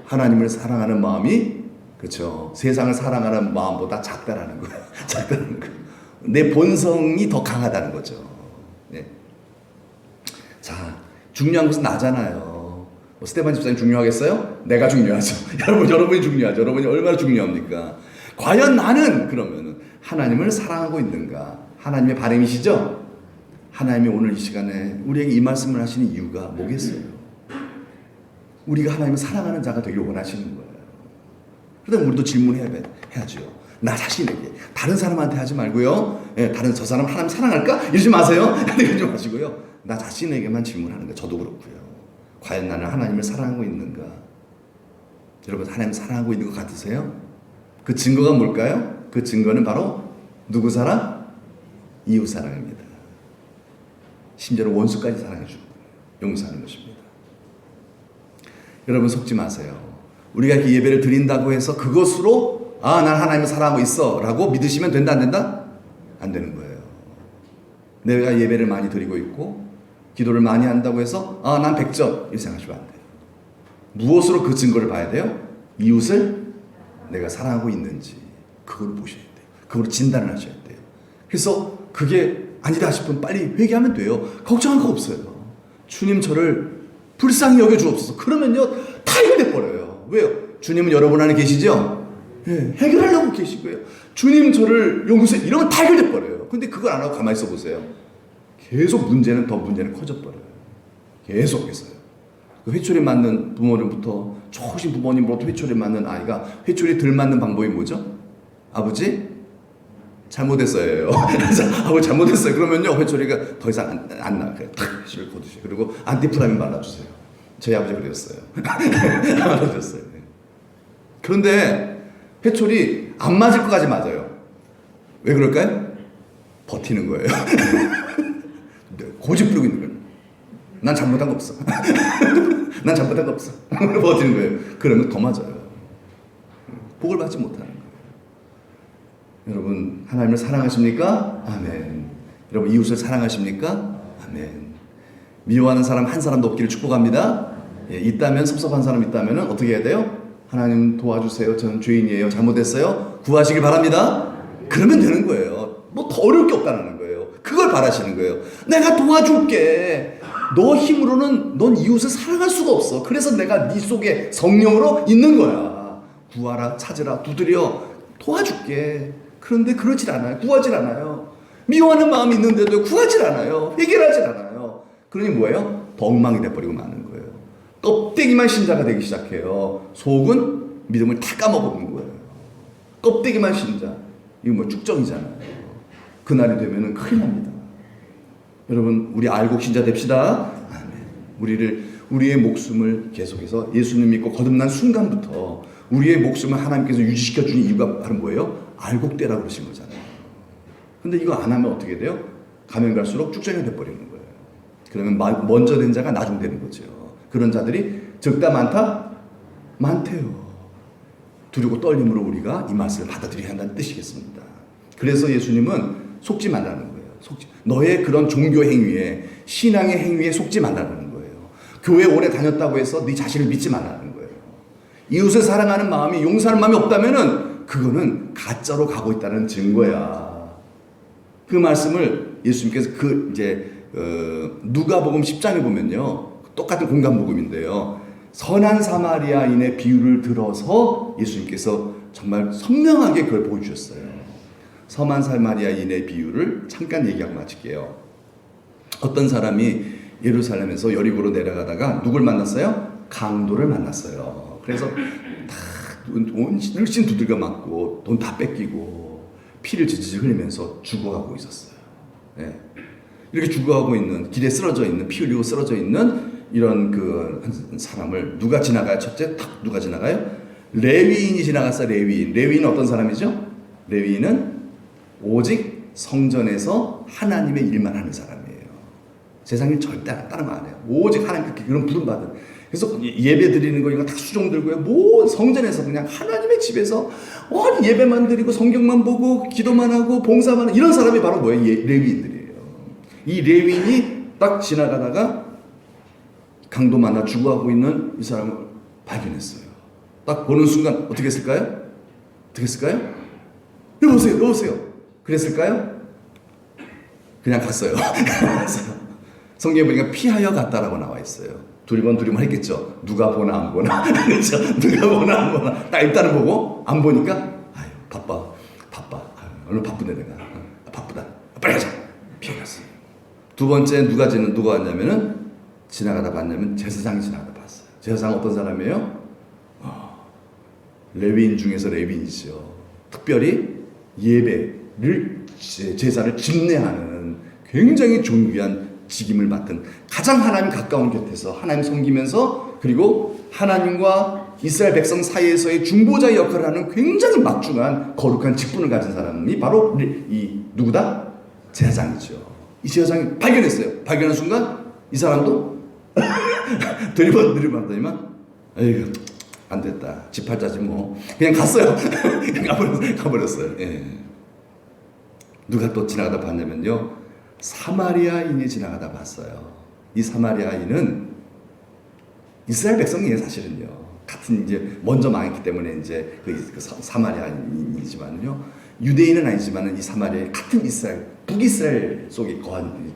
하나님을 사랑하는 마음이, 그렇죠, 세상을 사랑하는 마음보다 작다라는 거예요. 작다는 거예요. 내 본성이 더 강하다는 거죠. 네. 자, 중요한 것은 나잖아요. 스데반 집사님 중요하겠어요? 내가 중요하죠. 여러분이 중요하죠. 여러분이 얼마나 중요합니까? 과연 나는 그러면은 하나님을 사랑하고 있는가? 하나님의 바람이시죠? 하나님이 오늘 이 시간에 우리에게 이 말씀을 하시는 이유가 뭐겠어요? 우리가 하나님을 사랑하는 자가 되길 원하시는 거예요. 그러다 우리도 질문해야죠. 나 자신에게, 다른 사람한테 하지 말고요. 예, 다른 저 사람 하나님 사랑할까? 이러지 마세요. 이러지 마시고요. 나 자신에게만 질문하는 거예요. 저도 그렇고요. 과연 나는 하나님을 사랑하고 있는가? 여러분, 하나님 사랑하고 있는 것 같으세요? 그 증거가 뭘까요? 그 증거는 바로 누구 사랑? 이웃 사랑입니다. 심지어는 원수까지 사랑해주고 용서하는 것입니다. 여러분, 속지 마세요. 우리가 이렇게 예배를 드린다고 해서 그것으로 난 하나님을 사랑하고 있어 라고 믿으시면 된다 안 된다? 안 되는 거예요. 내가 예배를 많이 드리고 있고 기도를 많이 한다고 해서 난 100점 이렇게 생각하시면 안 돼요. 무엇으로 그 증거를 봐야 돼요? 이웃을 내가 사랑하고 있는지 그걸 보셔야 돼요. 그걸 진단을 하셔야 돼요. 그래서 그게 아니다 싶으면 빨리 회개하면 돼요. 걱정할 거 없어요. 주님 저를 불쌍히 여겨주옵소서. 그러면요 다 해결돼 버려요. 왜요? 주님은 여러분 안에 계시죠? 예, 해결하려고 계시고요. 주님 저를 용서해, 이러면 다 해결돼 버려요. 근데 그걸 안 하고 가만히 있어 보세요. 계속 문제는 커져 버려요. 계속해서요. 그 회초리 맞는 부모님부터, 좋으신 부모님으로부터 회초리 맞는 아이가 회초리 덜 맞는 방법이 뭐죠? 아버지 잘못했어요. 아버지 잘못했어요. 그러면요 회초리가 더 이상 안 나가요. 탁 회초리를 거두세요. 그리고 안티프라민 발라주세요. 저희 아버지 그랬어요. 발라줬어요. 그런데 회초리 안 맞을 것까지 맞아요. 왜 그럴까요? 버티는 거예요. 고집 부리고 있는 거예요. 난 잘못한 거 없어. 난 잘못한 거 없어. 버티는 거예요. 그러면 더 맞아요. 복을 받지 못하는 거예요. 여러분, 하나님을 사랑하십니까? 아멘. 여러분, 이웃을 사랑하십니까? 아멘. 미워하는 사람 한 사람도 없기를 축복합니다. 예, 있다면, 섭섭한 사람 있다면 어떻게 해야 돼요? 하나님 도와주세요. 저는 죄인이에요. 잘못했어요. 구하시길 바랍니다. 그러면 되는 거예요. 뭐 더 어려울 게 없다는 거예요. 그걸 바라시는 거예요. 내가 도와줄게. 너 힘으로는 넌 이웃을 사랑할 수가 없어. 그래서 내가 네 속에 성령으로 있는 거야. 구하라, 찾으라, 두드려 도와줄게. 그런데 그러질 않아요. 구하질 않아요. 미워하는 마음이 있는데도 구하질 않아요. 해결하질 않아요. 그러니 뭐예요? 더 엉망이 돼버리고 마는 거예요. 껍데기만 신자가 되기 시작해요. 속은 믿음을 다 까먹어버린 거예요. 껍데기만 신자. 이거 뭐 쭉정이잖아요. 그날이 되면은 큰일 납니다. 여러분, 우리 알곡 신자 됩시다. 아멘. 우리의 목숨을 계속해서 예수님 믿고 거듭난 순간부터 우리의 목숨을 하나님께서 유지시켜 주는 이유가 바로 뭐예요? 알곡되라고 그러신 거잖아요. 근데 이거 안 하면 어떻게 돼요? 가면 갈수록 쭉정이 돼버리는 거예요. 그러면 먼저 된 자가 나중 되는 거죠. 그런 자들이 적다 많다? 많대요. 두려고 떨림으로 우리가 이 말씀을 받아들여야 한다는 뜻이겠습니다. 그래서 예수님은 속지 말라는 거예요. 너의 그런 종교 행위에, 신앙의 행위에 속지 말라는 거예요. 교회 오래 다녔다고 해서 네 자신을 믿지 말라는 거예요. 이웃을 사랑하는 마음이, 용서하는 마음이 없다면은 그거는 가짜로 가고 있다는 증거야. 그 말씀을 예수님께서 누가복음 10장에 보면요, 똑같은 공간복음인데요, 선한 사마리아인의 비유를 들어서 예수님께서 정말 선명하게 그걸 보여주셨어요. 선한 사마리아인의 비유를 잠깐 얘기하고 마칠게요. 어떤 사람이 예루살렘에서 여리고로 내려가다가 누굴 만났어요? 강도를 만났어요. 그래서 다 훨씬 두들겨 맞고 돈 다 뺏기고 피를 지지직 흘리면서 죽어가고 있었어요. 예. 이렇게 죽어가고 있는, 길에 쓰러져 있는, 피 흘리고 쓰러져 있는 이런 그 사람을 누가 지나가요? 첫째, 탁 누가 지나가요? 레위인이 지나갔어요. 레위인은 어떤 사람이죠? 레위인은 오직 성전에서 하나님의 일만 하는 사람이에요. 세상 일 절대 다른 거 안 해요. 오직 하나님 그런 부름 받은. 그래서 예배 드리는 거 이거 다 수종 들고요. 뭐 성전에서 그냥 하나님의 집에서 예배만 드리고 성경만 보고 기도만 하고 봉사만 하고 이런 사람이 바로 뭐예요? 레위인들이에요. 이 레위인이 딱 지나가다가 강도 만나 죽어가고 있는 이 사람을 발견했어요. 딱 보는 순간 어떻게 했을까요? 어떻게 했을까요? 여보세요. 그랬을까요? 그냥 갔어요. 성경에 보니까 피하여 갔다라고 나와 있어요. 두리번 했겠죠. 누가 보나 안 보나. 그렇죠? 누가 보나 안 보나. 딱 일단은 보고 안 보니까 아유 바빠. 오늘 바쁜데 내가 바쁘다. 빨리 가자. 피해 갔어요. 두 번째 누가 왔냐면은 지나가다 봤냐면 제사장이 지나가다 봤어요. 제사장 어떤 사람이에요? 레위인 중에서 레위인이죠. 특별히 예배를 제사를 집례하는 굉장히 존귀한 직임을 맡은 가장 하나님 가까운 곁에서 하나님 섬기면서 그리고 하나님과 이스라엘 백성 사이에서의 중보자 역할을 하는 굉장히 막중한 거룩한 직분을 가진 사람이 바로 이 누구다? 제사장이죠. 이 제사장이 발견했어요. 발견한 순간 이 사람도 들이받더니만 에이구 안 됐다. 집팔자지 뭐. 그냥 갔어요. 가버렸어요. 예. 누가 또 지나가다 봤냐면요. 사마리아인이 지나가다 봤어요. 이 사마리아인은 이스라엘 백성이에요, 사실은요. 같은 이제 먼저 망했기 때문에 이제 그 사마리아인이지만요. 유대인은 아니지만은 이 사마리아 같은 이스라엘, 북이스라엘 속에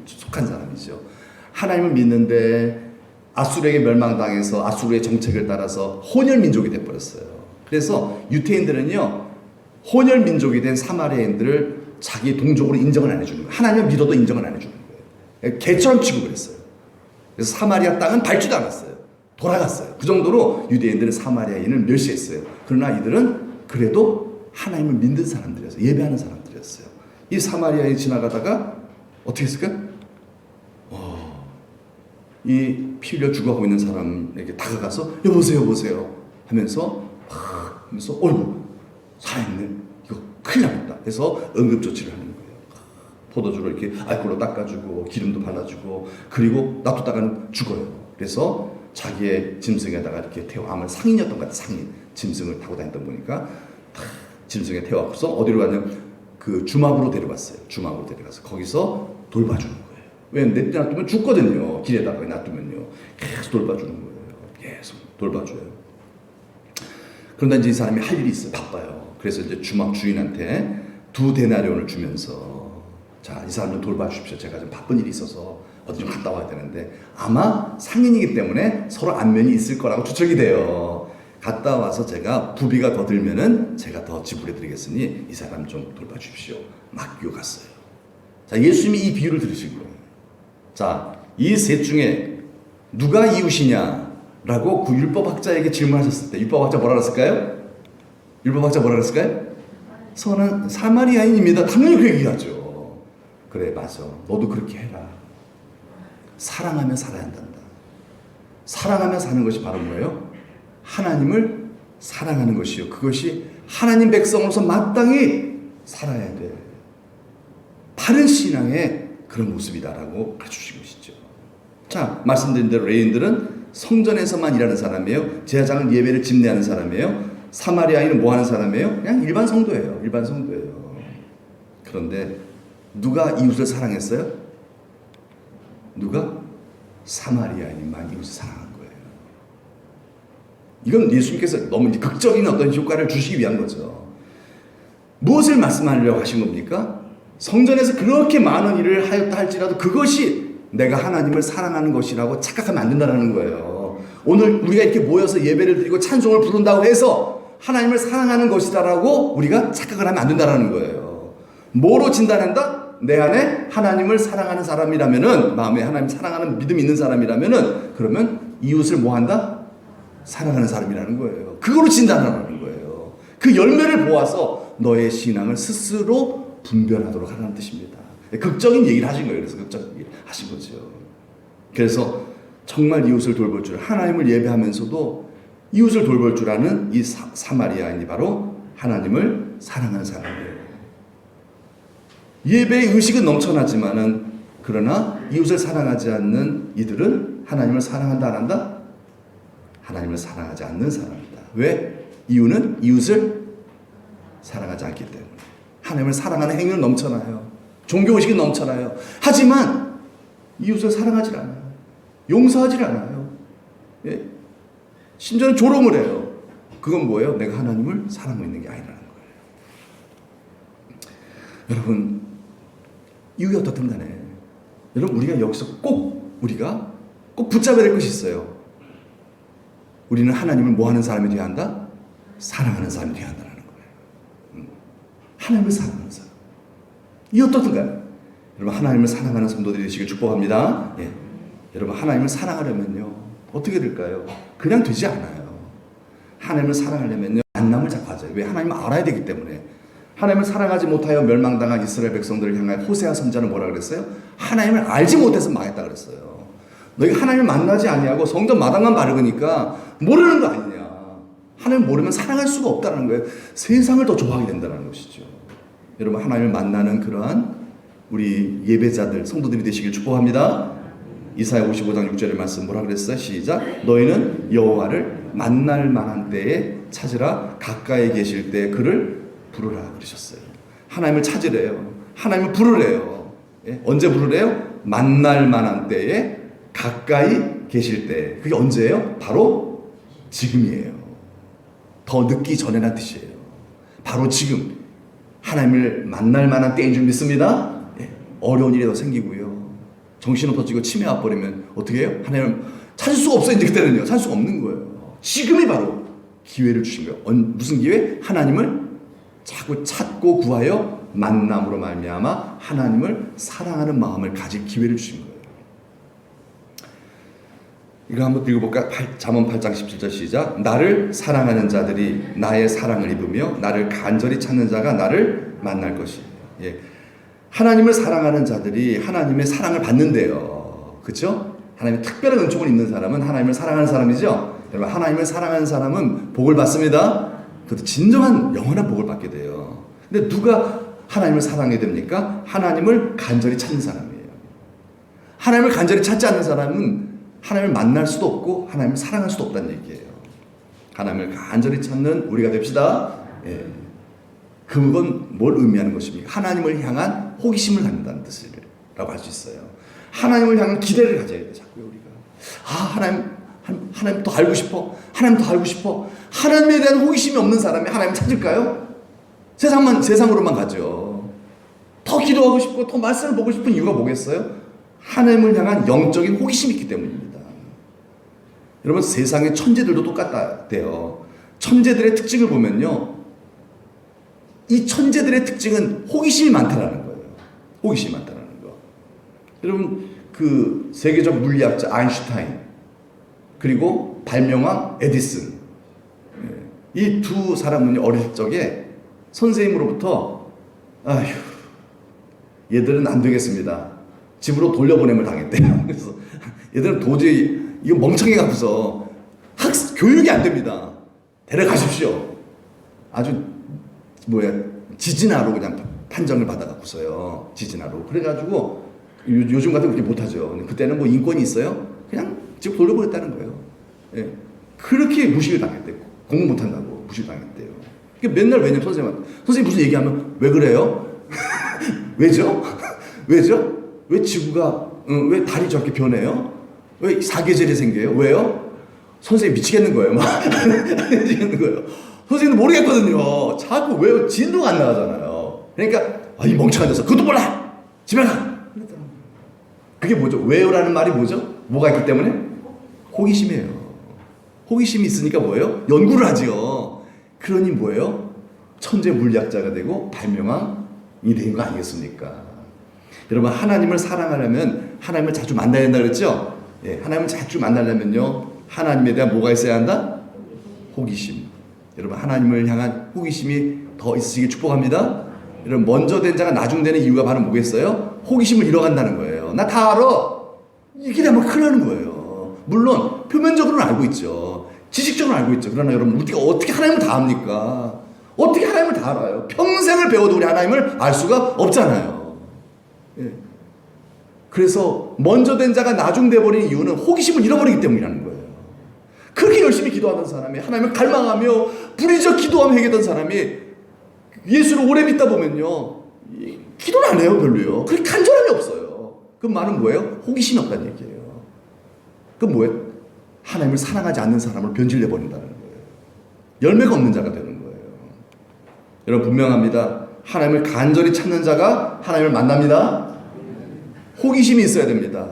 속한 사람이죠. 하나님을 믿는데 아수르에게 멸망당해서 아수르의 정책을 따라서 혼혈 민족이 돼버렸어요. 그래서 유태인들은요, 혼혈 민족이 된 사마리아인들을 자기 동족으로 인정을 안 해주는 거예요. 하나님을 믿어도 인정을 안 해주는 거예요. 개처럼 취급을 했어요. 그래서 사마리아 땅은 밟지도 않았어요. 돌아갔어요. 그 정도로 유대인들은 사마리아인을 멸시했어요. 그러나 이들은 그래도 하나님을 믿는 사람들이었어요. 예배하는 사람들이었어요. 이 사마리아인이 지나가다가 어떻게 했을까요? 이 피 흘려 죽어가고 있는 사람에게 다가가서 여보세요 하면서 어이구 살아있네, 이거 큰일 났다 해서 응급조치를 하는 거예요. 포도주로 이렇게 알코올로 닦아주고 기름도 발라주고 그리고 놔뒀다가는 죽어요. 그래서 자기의 짐승에다가 이렇게 태워, 아마 상인이었던 것 같아요. 상인 짐승을 타고 다녔던 보니까 짐승에 태워서 어디로 가냐면 그 주막으로 데려갔어요. 주막으로 데려가서 거기서 돌봐주는 거예요. 왜 놔두면 죽거든요. 길에다가 놔두면요. 계속 돌봐주는 거예요. 계속 돌봐줘요. 그런데 이제 이 사람이 할 일이 있어요. 바빠요. 그래서 이제 주막 주인한테 2데나리온을 주면서 자, 이 사람 좀 돌봐주십시오. 제가 좀 바쁜 일이 있어서 어디 좀 갔다 와야 되는데 아마 상인이기 때문에 서로 안면이 있을 거라고 추측이 돼요. 갔다 와서 제가 부비가 더 들면은 제가 더 지불해 드리겠으니 이 사람 좀 돌봐주십시오. 맡기고 갔어요. 자, 예수님이 이 비유를 들으신 거예요. 자, 이 셋 중에 누가 이웃이냐라고 그 율법학자에게 질문하셨을 때 율법학자 뭐라 그랬을까요? 선한 사마리아인입니다. 당연히 그 얘기하죠. 그래, 맞아. 너도 그렇게 해라. 사랑하며 살아야 한단다. 사랑하며 사는 것이 바로 뭐예요? 하나님을 사랑하는 것이요. 그것이 하나님 백성으로서 마땅히 살아야 돼. 바른 신앙의 그런 모습이다라고 가르쳐주신 것이죠. 자, 말씀드린 대로 레위인들은 성전에서만 일하는 사람이에요. 제사장은 예배를 집례하는 사람이에요. 사마리아인은 뭐 하는 사람이에요? 그냥 일반 성도예요. 그런데 누가 이웃을 사랑했어요? 누가? 사마리아인만 이웃을 사랑한 거예요. 이건 예수님께서 너무 극적인 어떤 효과를 주시기 위한 거죠. 무엇을 말씀하려고 하신 겁니까? 성전에서 그렇게 많은 일을 하였다 할지라도 그것이 내가 하나님을 사랑하는 것이라고 착각하면 안 된다는 거예요. 오늘 우리가 이렇게 모여서 예배를 드리고 찬송을 부른다고 해서 하나님을 사랑하는 것이다라고 우리가 착각을 하면 안 된다는 거예요. 뭐로 진단한다? 내 안에 하나님을 사랑하는 사람이라면은, 마음에 하나님 사랑하는 믿음이 있는 사람이라면은, 그러면 이웃을 뭐 한다? 사랑하는 사람이라는 거예요. 그걸로 진단하라는 거예요. 그 열매를 보아서 너의 신앙을 스스로 분별하도록 하라는 뜻입니다. 극적인 얘기를 하신 거예요. 그래서 극적인 얘기를 하신 거죠. 그래서 정말 이웃을 돌볼 줄, 하나님을 예배하면서도 이웃을 돌볼 줄 아는 이 사마리아인이 바로 하나님을 사랑하는 사람이에요. 예배의 의식은 넘쳐나지만은 그러나 이웃을 사랑하지 않는 이들은 하나님을 사랑한다 안 한다? 하나님을 사랑하지 않는 사람이다. 왜? 이유는 이웃을 사랑하지 않기 때문에. 하나님을 사랑하는 행위는 넘쳐나요. 종교의식은 넘쳐나요. 하지만 이웃을 사랑하지 않아요. 용서하지 않아요. 예? 심지어는 조롱을 해요. 그건 뭐예요? 내가 하나님을 사랑하고 있는 게 아니라는 거예요. 여러분, 이유가 어떻든 간에 여러분, 우리가 여기서 우리가 꼭 붙잡아야 될 것이 있어요. 우리는 하나님을 뭐 하는 사람이 되어야 한다? 사랑하는 사람이 되어야 한다는 거예요. 하나님을 사랑하는 사람. 이 어떻든 간에 여러분, 하나님을 사랑하는 성도들이 되시길 축복합니다. 예. 여러분, 하나님을 사랑하려면요 어떻게 될까요? 그냥 되지 않아요. 하나님을 사랑하려면요 만남을 자꾸 하죠. 왜? 하나님을 알아야 되기 때문에. 하나님을 사랑하지 못하여 멸망당한 이스라엘 백성들을 향하여 호세아 선지자는 뭐라 그랬어요? 하나님을 알지 못해서 망했다 그랬어요. 너희가 하나님을 만나지 아니하고 성전 마당만 바르니까 모르는 거 아니냐. 하나님 모르면 사랑할 수가 없다는 거예요. 세상을 더 좋아하게 된다는 것이죠. 여러분, 하나님을 만나는 그러한 우리 예배자들, 성도들이 되시길 축복합니다. 이사야 55장 6절의 말씀 뭐라 그랬어요? 시작. 너희는 여호와를 만날 만한 때에 찾으라. 가까이 계실 때 그를 부르라 그러셨어요. 하나님을 찾으래요. 하나님을 부르래요. 예? 언제 부르래요? 만날 만한 때에 가까이 계실 때. 그게 언제예요? 바로 지금이에요. 더 늦기 전에란 뜻이에요. 바로 지금 하나님을 만날 만한 때인 줄 믿습니다. 예? 어려운 일이 더 생기고요. 정신없어지고 치매 와버리면 어떻게 해요? 하나님을 찾을 수가 없어요. 이제 그때는요. 찾을 수가 없는 거예요. 지금이 바로 기회를 주신 거예요. 무슨 기회? 하나님을 자꾸 찾고 구하여 만남으로 말미암아 하나님을 사랑하는 마음을 가질 기회를 주신 거예요. 이거 한번 읽어볼까? 잠언 8장 17절 시작. 나를 사랑하는 자들이 나의 사랑을 입으며 나를 간절히 찾는 자가 나를 만날 것이에요. 예. 하나님을 사랑하는 자들이 하나님의 사랑을 받는데요. 그렇죠? 하나님의 특별한 은총을 입는 사람은 하나님을 사랑하는 사람이죠. 여러분, 하나님을 사랑하는 사람은 복을 받습니다. 그것도 진정한 영원한 복을 받게 돼요. 근데 누가 하나님을 사랑하게 됩니까? 하나님을 간절히 찾는 사람이에요. 하나님을 간절히 찾지 않는 사람은 하나님을 만날 수도 없고 하나님을 사랑할 수도 없다는 얘기예요. 하나님을 간절히 찾는 우리가 됩시다. 예. 그건 뭘 의미하는 것입니까? 하나님을 향한 호기심을 갖는다는 뜻이라고 할 수 있어요. 하나님을 향한 기대를 가져야 돼요. 자꾸 우리가. 하나님 더 알고 싶어. 하나님 더 알고 싶어. 하나님에 대한 호기심이 없는 사람이 하나님 찾을까요? 세상으로만 가죠. 더 기도하고 싶고 더 말씀을 보고 싶은 이유가 뭐겠어요? 하나님을 향한 영적인 호기심이 있기 때문입니다. 여러분, 세상의 천재들도 똑같대요. 천재들의 특징을 보면요, 이 천재들의 특징은 호기심이 많다라는 거예요. 호기심이 많다라는 거. 여러분, 그 세계적 물리학자 아인슈타인 그리고 발명왕 에디슨, 이 두 사람은 어릴 적에 선생님으로부터 아휴, 얘들은 안 되겠습니다. 집으로 돌려보냄을 당했대요. 그래서 얘들은 도저히 이거 멍청해 갖고서 교육이 안 됩니다. 데려가십시오. 아주 지진아로 그냥 판정을 받아갖고서요. 지진아로. 그래가지고 요즘 같은 그렇게 못하죠. 그때는 뭐 인권이 있어요? 그냥 집 돌려보냈다는 거예요. 예. 그렇게 무시를 당했대요. 공부 못한다고 무시를 당했대요. 맨날 왜냐면 선생님 무슨 얘기하면 왜 그래요? 왜죠? 왜죠? 왜 지구가 왜 달이 저렇게 변해요? 왜 사계절이 생겨요? 왜요? 선생님 미치겠는 거예요. 미치겠는 거예요. 선생님도 모르겠거든요. 자꾸 왜 진도가 안 나가잖아요. 그러니까 이 멍청한 녀석 그것도 몰라. 집에 가. 그게 뭐죠? 왜요라는 말이 뭐죠? 뭐가 있기 때문에? 호기심이에요. 호기심이 있으니까 뭐예요? 연구를 하지요. 그러니 뭐예요? 천재 물리학자가 되고 발명왕이 된 거 아니겠습니까? 여러분, 하나님을 사랑하려면 하나님을 자주 만나야 된다 그랬죠? 예, 하나님을 자주 만나려면요, 하나님에 대한 뭐가 있어야 한다? 호기심. 여러분 하나님을 향한 호기심이 더 있으시길 축복합니다. 여러분 먼저 된 자가 나중 되는 이유가 바로 뭐겠어요? 호기심을 잃어간다는 거예요. 나 다 알아. 이게 되면 큰일 나는 거예요. 물론 표면적으로는 알고 있죠. 지식적으로 알고 있죠. 그러나 여러분 우리가 어떻게 하나님을 다 압니까? 어떻게 하나님을 다 알아요? 평생을 배워도 우리 하나님을 알 수가 없잖아요. 예. 그래서 먼저 된 자가 나중 돼버린 이유는 호기심을 잃어버리기 때문이라는 거예요. 그렇게 열심히 기도하던 사람이 하나님을 갈망하며 부리적 기도하며 회개했던 사람이 예수를 오래 믿다 보면요 기도를 안 해요. 별로요. 그렇게 간절함이 없어요. 그 말은 뭐예요? 호기심이 없다는 얘기예요. 그럼 뭐예요? 하나님을 사랑하지 않는 사람을 변질내버린다는 거예요. 열매가 없는 자가 되는 거예요. 여러분 분명합니다. 하나님을 간절히 찾는 자가 하나님을 만납니다. 호기심이 있어야 됩니다.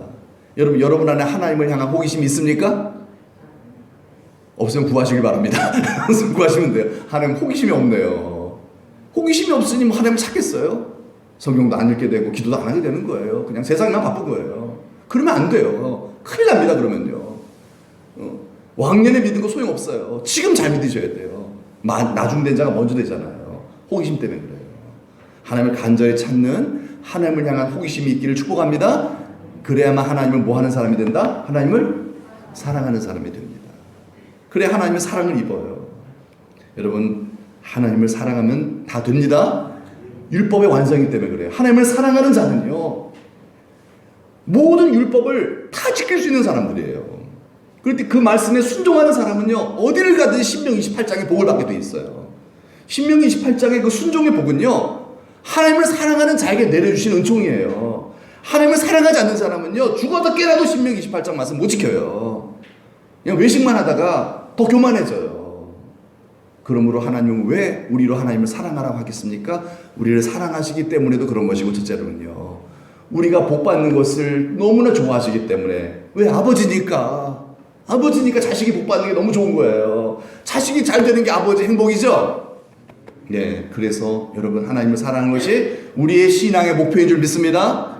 여러분 안에 하나님을 향한 호기심이 있습니까? 없으면 구하시길 바랍니다. 구하시면 돼요. 하나님 호기심이 없네요. 호기심이 없으니 뭐 하나님을 찾겠어요? 성경도 안 읽게 되고 기도도 안 하게 되는 거예요. 그냥 세상만 바쁜 거예요. 그러면 안 돼요. 큰일 납니다. 그러면요. 왕년에 믿은 거 소용없어요. 지금 잘 믿으셔야 돼요. 나중 된 자가 먼저 되잖아요. 호기심 때문에 그래요. 하나님을 간절히 찾는 하나님을 향한 호기심이 있기를 축복합니다. 그래야만 하나님을 뭐 하는 사람이 된다? 하나님을 사랑하는 사람이 됩니다. 그래야 하나님의 사랑을 입어요. 여러분 하나님을 사랑하면 다 됩니다. 율법의 완성이기 때문에 그래요. 하나님을 사랑하는 자는요 모든 율법을 다 지킬 수 있는 사람들이에요. 그런데 그 말씀에 순종하는 사람은요 어디를 가든 신명기 28장에 복을 받게 돼 있어요. 신명기 28장의 그 순종의 복은요 하나님을 사랑하는 자에게 내려주신 은총이에요. 하나님을 사랑하지 않는 사람은요 죽어도 깨라도 신명기 28장 말씀 못 지켜요. 그냥 외식만 하다가 더 교만해져요. 그러므로 하나님은 왜 우리로 하나님을 사랑하라고 하겠습니까? 우리를 사랑하시기 때문에도 그런 것이고 첫째로는요 우리가 복 받는 것을 너무나 좋아하시기 때문에 왜 아버지니까 자식이 복 받는 게 너무 좋은 거예요. 자식이 잘 되는 게 아버지 행복이죠. 네, 그래서 여러분 하나님을 사랑하는 것이 우리의 신앙의 목표인 줄 믿습니다.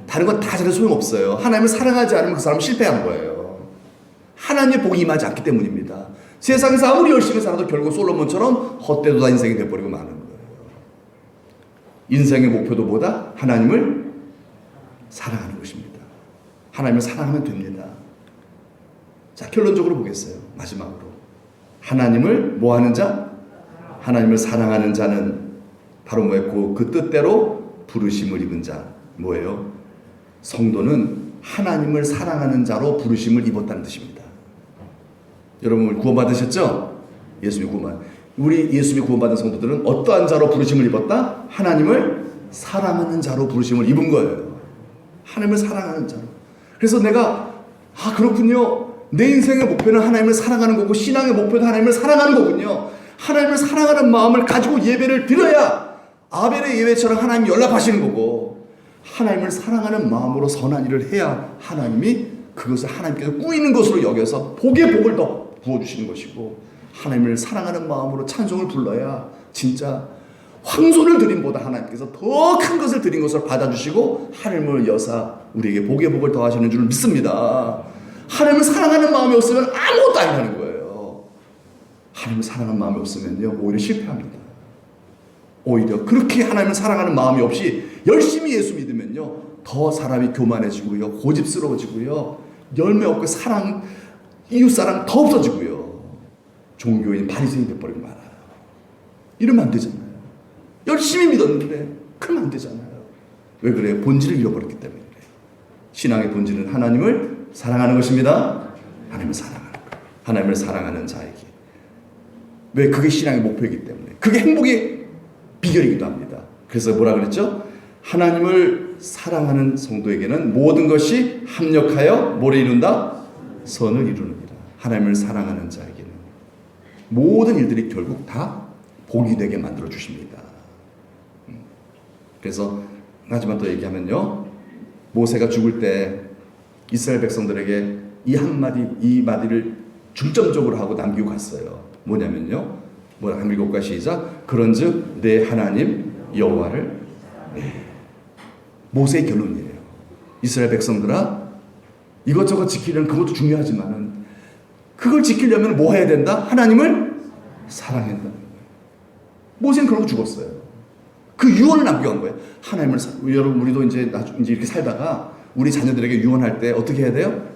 다른 건 다 잘해도 소용없어요. 하나님을 사랑하지 않으면 그 사람은 실패한 거예요. 하나님의 복이 임하지 않기 때문입니다. 세상에서 아무리 열심히 살아도 결국 솔로몬처럼 헛되도다 인생이 돼버리고 마는 거예요. 인생의 목표도 뭐다? 하나님을 사랑하는 것입니다. 하나님을 사랑하면 됩니다. 자, 결론적으로 보겠어요. 마지막으로 하나님을 뭐하는 자? 하나님을 사랑하는 자는 바로 뭐예요? 그 뜻대로 부르심을 입은 자. 뭐예요? 성도는 하나님을 사랑하는 자로 부르심을 입었다는 뜻입니다. 여러분 구원받으셨죠? 예수님이 우리 예수님이 구원받은 성도들은 어떠한 자로 부르심을 입었다? 하나님을 사랑하는 자로 부르심을 입은 거예요. 하나님을 사랑하는 자로. 그래서 내가 그렇군요. 내 인생의 목표는 하나님을 사랑하는 거고 신앙의 목표도 하나님을 사랑하는 거군요. 하나님을 사랑하는 마음을 가지고 예배를 드려야 아벨의 예배처럼 하나님 연락하시는 거고 하나님을 사랑하는 마음으로 선한 일을 해야 하나님이 그것을 하나님께서 꾸이는 것으로 여겨서 복의 복을 더 부어주시는 것이고 하나님을 사랑하는 마음으로 찬송을 불러야 진짜 황소를 드림보다 하나님께서 더 큰 것을 드린 것을 받아주시고 하나님을 여사 우리에게 복의 복을 더하시는 줄 믿습니다. 하나님을 사랑하는 마음이 없으면 아무것도 아니라는 거예요. 하나님을 사랑하는 마음이 없으면요 오히려 실패합니다. 오히려 그렇게 하나님을 사랑하는 마음이 없이 열심히 예수 믿으면요 더 사람이 교만해지고요 고집스러워지고요 열매 없고 사랑 이웃사랑 더 없어지고요 종교인 바리새인이 돼버리고 말아요. 이러면 안 되잖아요. 열심히 믿었는데 그러면 안 되잖아요. 왜 그래요? 본질을 잃어버렸기 때문에 그래요. 신앙의 본질은 하나님을 사랑하는 것입니다. 하나님을 사랑하는 것. 하나님을 사랑하는 자에게. 왜? 그게 신앙의 목표이기 때문에. 그게 행복의 비결이기도 합니다. 그래서 뭐라 그랬죠? 하나님을 사랑하는 성도에게는 모든 것이 합력하여 뭐를 이룬다? 선을 이루느니라. 하나님을 사랑하는 자에게는 모든 일들이 결국 다 복이 되게 만들어 주십니다. 그래서 하지만 또 얘기하면요 모세가 죽을 때 이스라엘 백성들에게 이 한마디 이 마디를 중점적으로 하고 남기고 갔어요. 뭐냐면요 한 일곱과 시작 그런즉 내 하나님 여호와를 모세의 결론이에요. 이스라엘 백성들아 이것저것 지키려는 그것도 중요하지만은 그걸 지키려면 뭐 해야 된다? 하나님을 사랑해야 된다. 모세는 그러고 죽었어요. 그 유언을 남겨간 거예요. 하나님을 여러분, 우리도 이제 이렇게 살다가 우리 자녀들에게 유언할 때 어떻게 해야 돼요?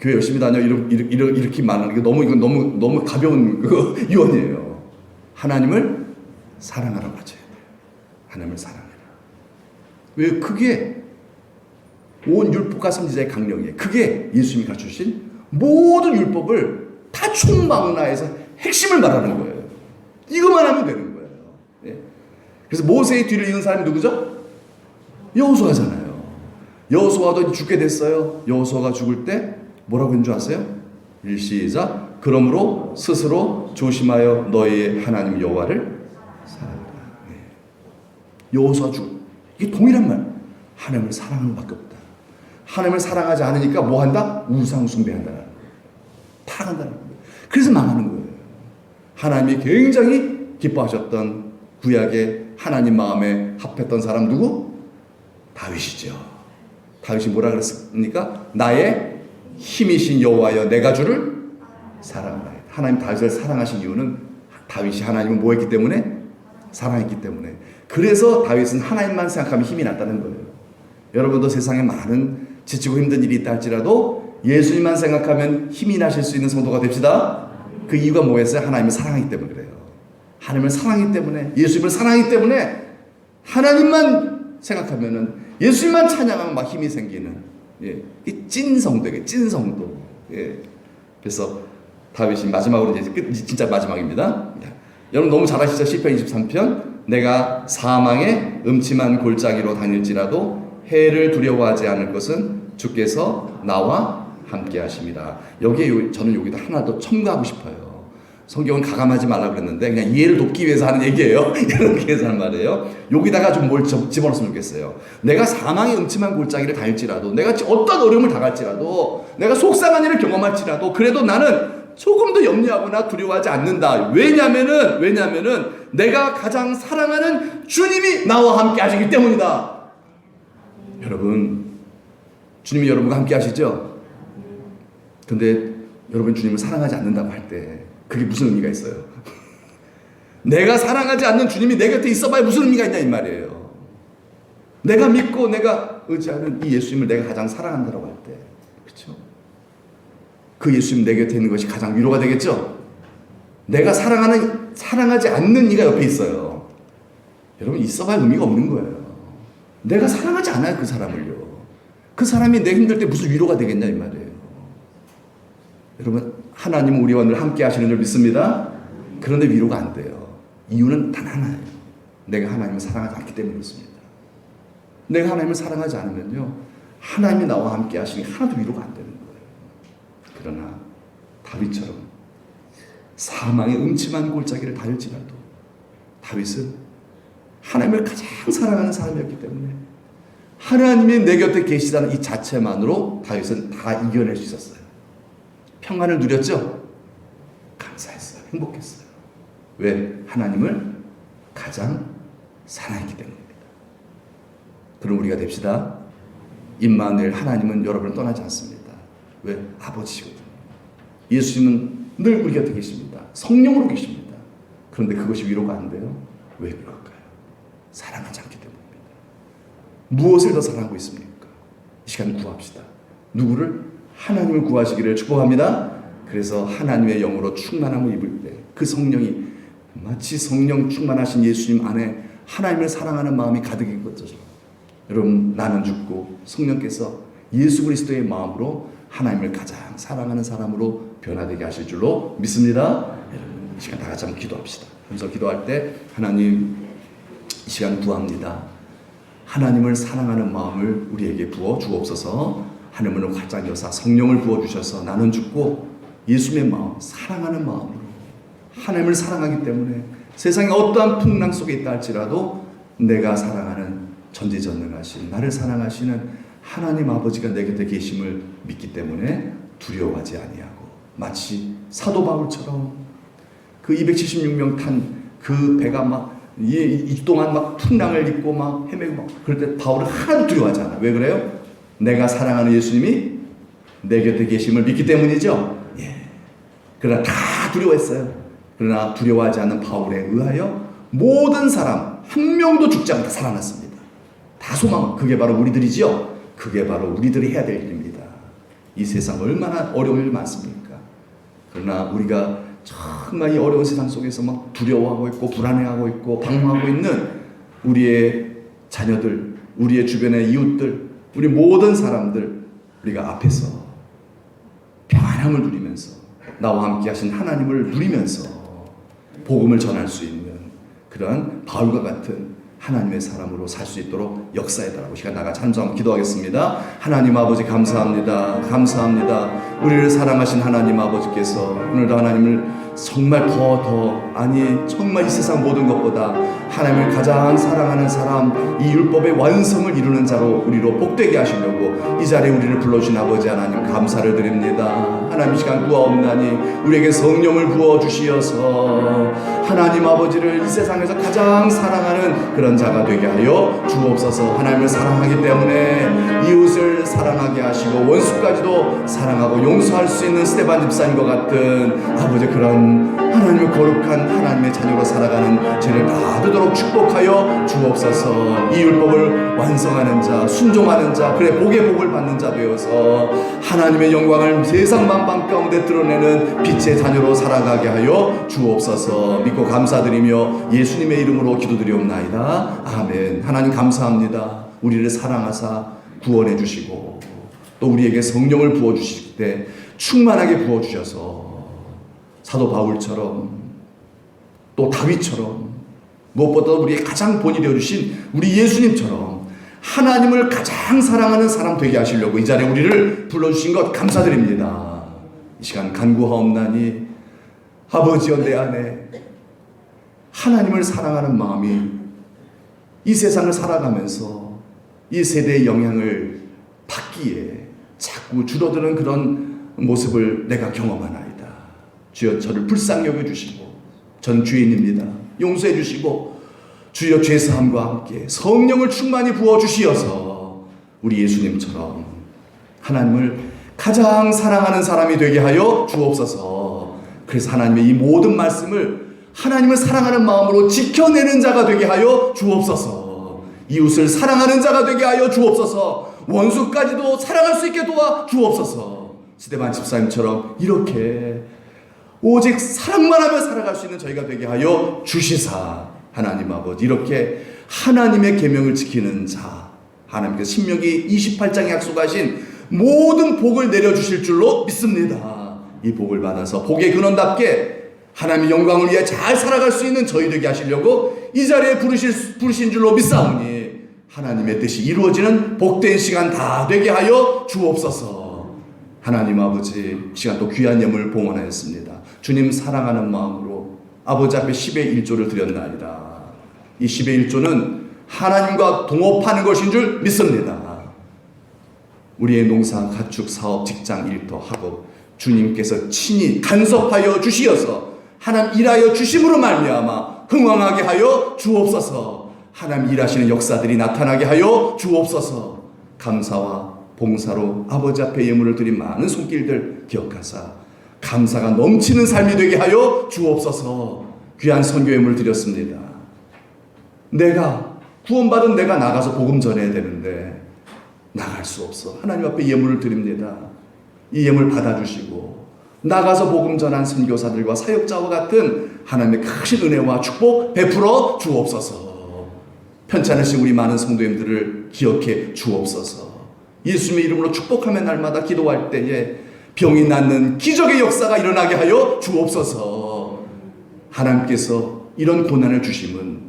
교회 열심히 다녀, 이렇게 말하는 게 이건 너무 가벼운 그 유언이에요. 하나님을 사랑하라고 하죠. 하나님을 사랑해라. 왜? 그게 온 율법과 선지자의 강령이에요. 그게 예수님이 가르쳐주신 모든 율법을 다 총망라해서 핵심을 말하는 거예요. 이거만 하면 되는 거예요. 예? 그래서 모세의 뒤를 이은 사람이 누구죠? 여호수아잖아요. 여호수아도 죽게 됐어요. 여호수아가 죽을 때 뭐라고 했는 줄 아세요? 시작. 그러므로 스스로 조심하여 너희의 하나님 여호와를 사랑하라. 예. 여호수아 이게 동일한 말. 하나님을 사랑하는 밖에 없다. 하나님을 사랑하지 않으니까 뭐 한다? 우상 숭배한다. 타락한다는 거예요. 그래서 망하는 거예요. 하나님이 굉장히 기뻐하셨던 구약의 하나님 마음에 합했던 사람 누구? 다윗이죠. 다윗이 뭐라 그랬습니까? 나의 힘이신 여호와여 내가 주를 사랑하라. 하나님 다윗을 사랑하신 이유는 다윗이 하나님을 뭐 했기 때문에? 사랑했기 때문에. 그래서 다윗은 하나님만 생각하면 힘이 났다는 거예요. 여러분도 세상에 많은 지치고 힘든 일이 있다 할지라도 예수님만 생각하면 힘이 나실 수 있는 성도가 됩시다. 그 이유가 뭐겠어요? 하나님을 사랑하기 때문에 그래요. 하나님을 사랑하기 때문에, 예수님을 사랑하기 때문에 하나님만 생각하면은, 예수님만 찬양하면 막 힘이 생기는, 예, 이 찐성도에게 찐성도. 예. 그래서 다윗이 마지막으로 이제 진짜 마지막입니다. 여러분 너무 잘 아시죠? 시편 23편. 내가 사망의 음침한 골짜기로 다닐지라도 해를 두려워하지 않을 것은 주께서 나와 함께 하십니다. 여기에 저는 여기다 하나 더 첨가하고 싶어요. 성경은 가감하지 말라고 그랬는데 그냥 이해를 돕기 위해서 하는 얘기예요. 이렇게 해서 하는 말이에요. 여기다가 좀 뭘 집어넣었으면 좋겠어요. 내가 사망의 음침한 골짜기를 다닐지라도, 내가 어떤 어려움을 당할지라도, 내가 속상한 일을 경험할지라도, 그래도 나는 조금도 염려하거나 두려워하지 않는다. 왜냐면은 내가 가장 사랑하는 주님이 나와 함께 하시기 때문이다. 여러분, 주님이 여러분과 함께 하시죠? 근데 여러분 주님을 사랑하지 않는다고 할 때 그게 무슨 의미가 있어요? 내가 사랑하지 않는 주님이 내 곁에 있어봐야 무슨 의미가 있냐 이 말이에요. 내가 믿고 내가 의지하는 이 예수님을 내가 가장 사랑한다고 할 때, 그렇죠? 그 예수님 내 곁에 있는 것이 가장 위로가 되겠죠? 내가 사랑하지 않는 이가 옆에 있어요. 여러분 있어봐야 의미가 없는 거예요. 내가 사랑하지 않아요 그 사람을요. 그 사람이 내 힘들 때 무슨 위로가 되겠냐 이 말이에요. 여러분 하나님은 우리와 늘 함께 하시는 줄 믿습니다. 그런데 위로가 안 돼요. 이유는 단 하나예요. 내가 하나님을 사랑하지 않기 때문에 그렇습니다. 내가 하나님을 사랑하지 않으면요, 하나님이 나와 함께 하시니 하나도 위로가 안 되는 거예요. 그러나 다윗처럼 사망의 음침한 골짜기를 다닐지라도 다윗은 하나님을 가장 사랑하는 사람이었기 때문에 하나님이 내 곁에 계시다는 이 자체만으로 다윗은 다 이겨낼 수 있었어요. 평안을 누렸죠? 감사했어요. 행복했어요. 왜? 하나님을 가장 사랑했기 때문입니다. 그럼 우리가 됩시다. 임마누엘, 하나님은 여러분을 떠나지 않습니다. 왜? 아버지시거든요. 예수님은 늘 우리 곁에 계십니다. 성령으로 계십니다. 그런데 그것이 위로가 안 돼요. 왜 그럴까요? 사랑하지 않기 때문입니다. 무엇을 더 사랑하고 있습니까? 이 시간 구합시다. 누구를? 하나님을 구하시기를 축복합니다. 그래서 하나님의 영으로 충만함을 입을 때 그 성령이 마치 성령 충만하신 예수님 안에 하나님을 사랑하는 마음이 가득인 것처럼, 여러분 나는 죽고 성령께서 예수 그리스도의 마음으로 하나님을 가장 사랑하는 사람으로 변화되게 하실 줄로 믿습니다. 여러분 이 시간 다 같이 한번 기도합시다. 하면서 기도할 때 하나님 이 시간 구합니다. 하나님을 사랑하는 마음을 우리에게 부어 주옵소서. 하늘문을 활짝 여사 성령을 부어주셔서 나는 죽고 예수님의 마음, 사랑하는 마음으로 하나님을 사랑하기 때문에 세상에 어떠한 풍랑 속에 있다 할지라도 내가 사랑하는 전지전능하신 나를 사랑하시는 하나님 아버지가 내 곁에 계심을 믿기 때문에 두려워하지 아니하고, 마치 사도 바울처럼 그 276명 탄 그 배가 막 이 동안 막 풍랑을 입고 막 헤매고 막 그럴 때 바울은 하나도 두려워하지 않아. 왜 그래요? 내가 사랑하는 예수님이 내 곁에 계심을 믿기 때문이죠. 예. 그러나 다 두려워했어요. 그러나 두려워하지 않는 바울에 의하여 모든 사람 한 명도 죽지 않고 다 살아났습니다. 다 소망. 그게 바로 우리들이죠. 그게 바로 우리들이 해야 될 일입니다. 이 세상 얼마나 어려운 일 많습니까? 그러나 우리가 정말 이 어려운 세상 속에서 막 두려워하고 있고 불안해하고 있고 방황하고 있는 우리의 자녀들, 우리의 주변의 이웃들, 우리 모든 사람들, 우리가 앞에서 평안함을 누리면서 나와 함께 하신 하나님을 누리면서 복음을 전할 수 있는 그러한 바울과 같은 하나님의 사람으로 살 수 있도록 역사해달라고 시간 나가 찬송하며 기도하겠습니다. 하나님 아버지 감사합니다. 감사합니다. 우리를 사랑하신 하나님 아버지께서 오늘도 하나님을 정말 정말 이 세상 모든 것보다 하나님을 가장 사랑하는 사람, 이 율법의 완성을 이루는 자로 우리로 복되게 하시려고 이 자리에 우리를 불러주신 아버지 하나님 감사를 드립니다. 하나님 시간 구하옵나니 우리에게 성령을 부어주시어서 하나님 아버지를 이 세상에서 가장 사랑하는 그런 자가 되게 하여 주옵소서. 하나님을 사랑하기 때문에 이웃을 사랑하게 하시고 원수까지도 사랑하고 용서할 수 있는 스데반 집사님과 같은 아버지 그런 하나님의 거룩한 하나님의 자녀로 살아가는 죄를 받도록 축복하여 주옵소서. 이 율법을 완성하는 자, 순종하는 자, 그래 복의 복을 받는 자 되어서 하나님의 영광을 세상 만방 가운데 드러내는 빛의 자녀로 살아가게 하여 주옵소서. 믿고 감사드리며 예수님의 이름으로 기도드리옵나이다. 아멘. 하나님 감사합니다. 우리를 사랑하사 구원해 주시고 또 우리에게 성령을 부어주실 때 충만하게 부어주셔서 사도 바울처럼 또 다윗처럼 무엇보다 우리의 가장 본이 되어주신 우리 예수님처럼 하나님을 가장 사랑하는 사람 되게 하시려고 이 자리에 우리를 불러주신 것 감사드립니다. 이 시간 간구하옵나니 아버지여 내 안에 하나님을 사랑하는 마음이 이 세상을 살아가면서 이 세대의 영향을 받기에 자꾸 줄어드는 그런 모습을 내가 경험하나이다. 주여 저를 불쌍히 여겨주시고 전 죄인입니다. 용서해 주시고 주여 죄사함과 함께 성령을 충만히 부어주시어서 우리 예수님처럼 하나님을 가장 사랑하는 사람이 되게 하여 주옵소서. 그래서 하나님의 이 모든 말씀을 하나님을 사랑하는 마음으로 지켜내는 자가 되게 하여 주옵소서. 이웃을 사랑하는 자가 되게 하여 주옵소서. 원수까지도 사랑할 수 있게 도와 주옵소서. 스데반 집사님처럼 이렇게 오직 사랑만 하며 살아갈 수 있는 저희가 되게 하여 주시사. 하나님 아버지 이렇게 하나님의 계명을 지키는 자, 하나님께서 신명기 28장에 약속하신 모든 복을 내려주실 줄로 믿습니다. 이 복을 받아서 복의 근원답게 하나님의 영광을 위해 잘 살아갈 수 있는 저희 되게 하시려고 이 자리에 부르신 줄로 믿사오니 하나님의 뜻이 이루어지는 복된 시간 다 되게 하여 주옵소서. 하나님 아버지 시간 또 귀한 예물 봉헌하였습니다. 주님 사랑하는 마음으로 아버지 앞에 10의 1조를 드렸나이다. 이 10의 1조는 하나님과 동업하는 것인 줄 믿습니다. 우리의 농사, 가축, 사업, 직장, 일터, 학업 주님께서 친히 간섭하여 주시어서 하나님 일하여 주심으로 말미암아 흥왕하게 하여 주옵소서. 하나님 일하시는 역사들이 나타나게 하여 주옵소서. 감사와 봉사로 아버지 앞에 예물을 드린 많은 손길들 기억하사 감사가 넘치는 삶이 되게 하여 주옵소서. 귀한 선교 예물을 드렸습니다. 내가 구원받은 내가 나가서 복음 전해야 되는데 나갈 수 없어. 하나님 앞에 예물을 드립니다. 이 예물 받아주시고 나가서 복음 전한 선교사들과 사역자와 같은 하나님의 크신 은혜와 축복 베풀어 주옵소서. 편찮으신 우리 많은 성도님들을 기억해 주옵소서. 예수님의 이름으로 축복하며 날마다 기도할 때에 병이 낫는 기적의 역사가 일어나게 하여 주옵소서. 하나님께서 이런 고난을 주심은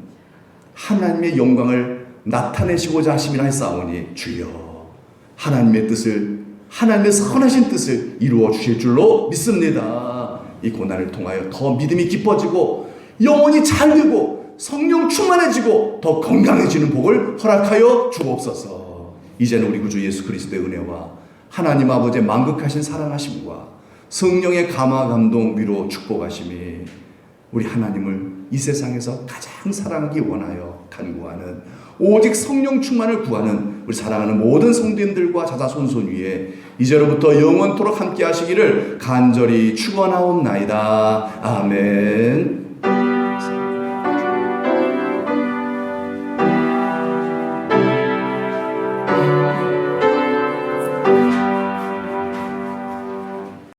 하나님의 영광을 나타내시고자 하심이라 했사오니 주여 하나님의 뜻을 하나님의 선하신 뜻을 이루어 주실 줄로 믿습니다. 이 고난을 통하여 더 믿음이 깊어지고 영혼이 잘 되고 성령 충만해지고 더 건강해지는 복을 허락하여 주옵소서. 이제는 우리 구주 예수 그리스도의 은혜와 하나님 아버지의 만극하신 사랑하심과 성령의 감화 감동 위로 축복하심이 우리 하나님을 이 세상에서 가장 사랑하기 원하여 간구하는 오직 성령 충만을 구하는 우리 사랑하는 모든 성도님들과 자자손손 위에 이제로부터 영원토록 함께 하시기를 간절히 축원하옵나이다. 아멘.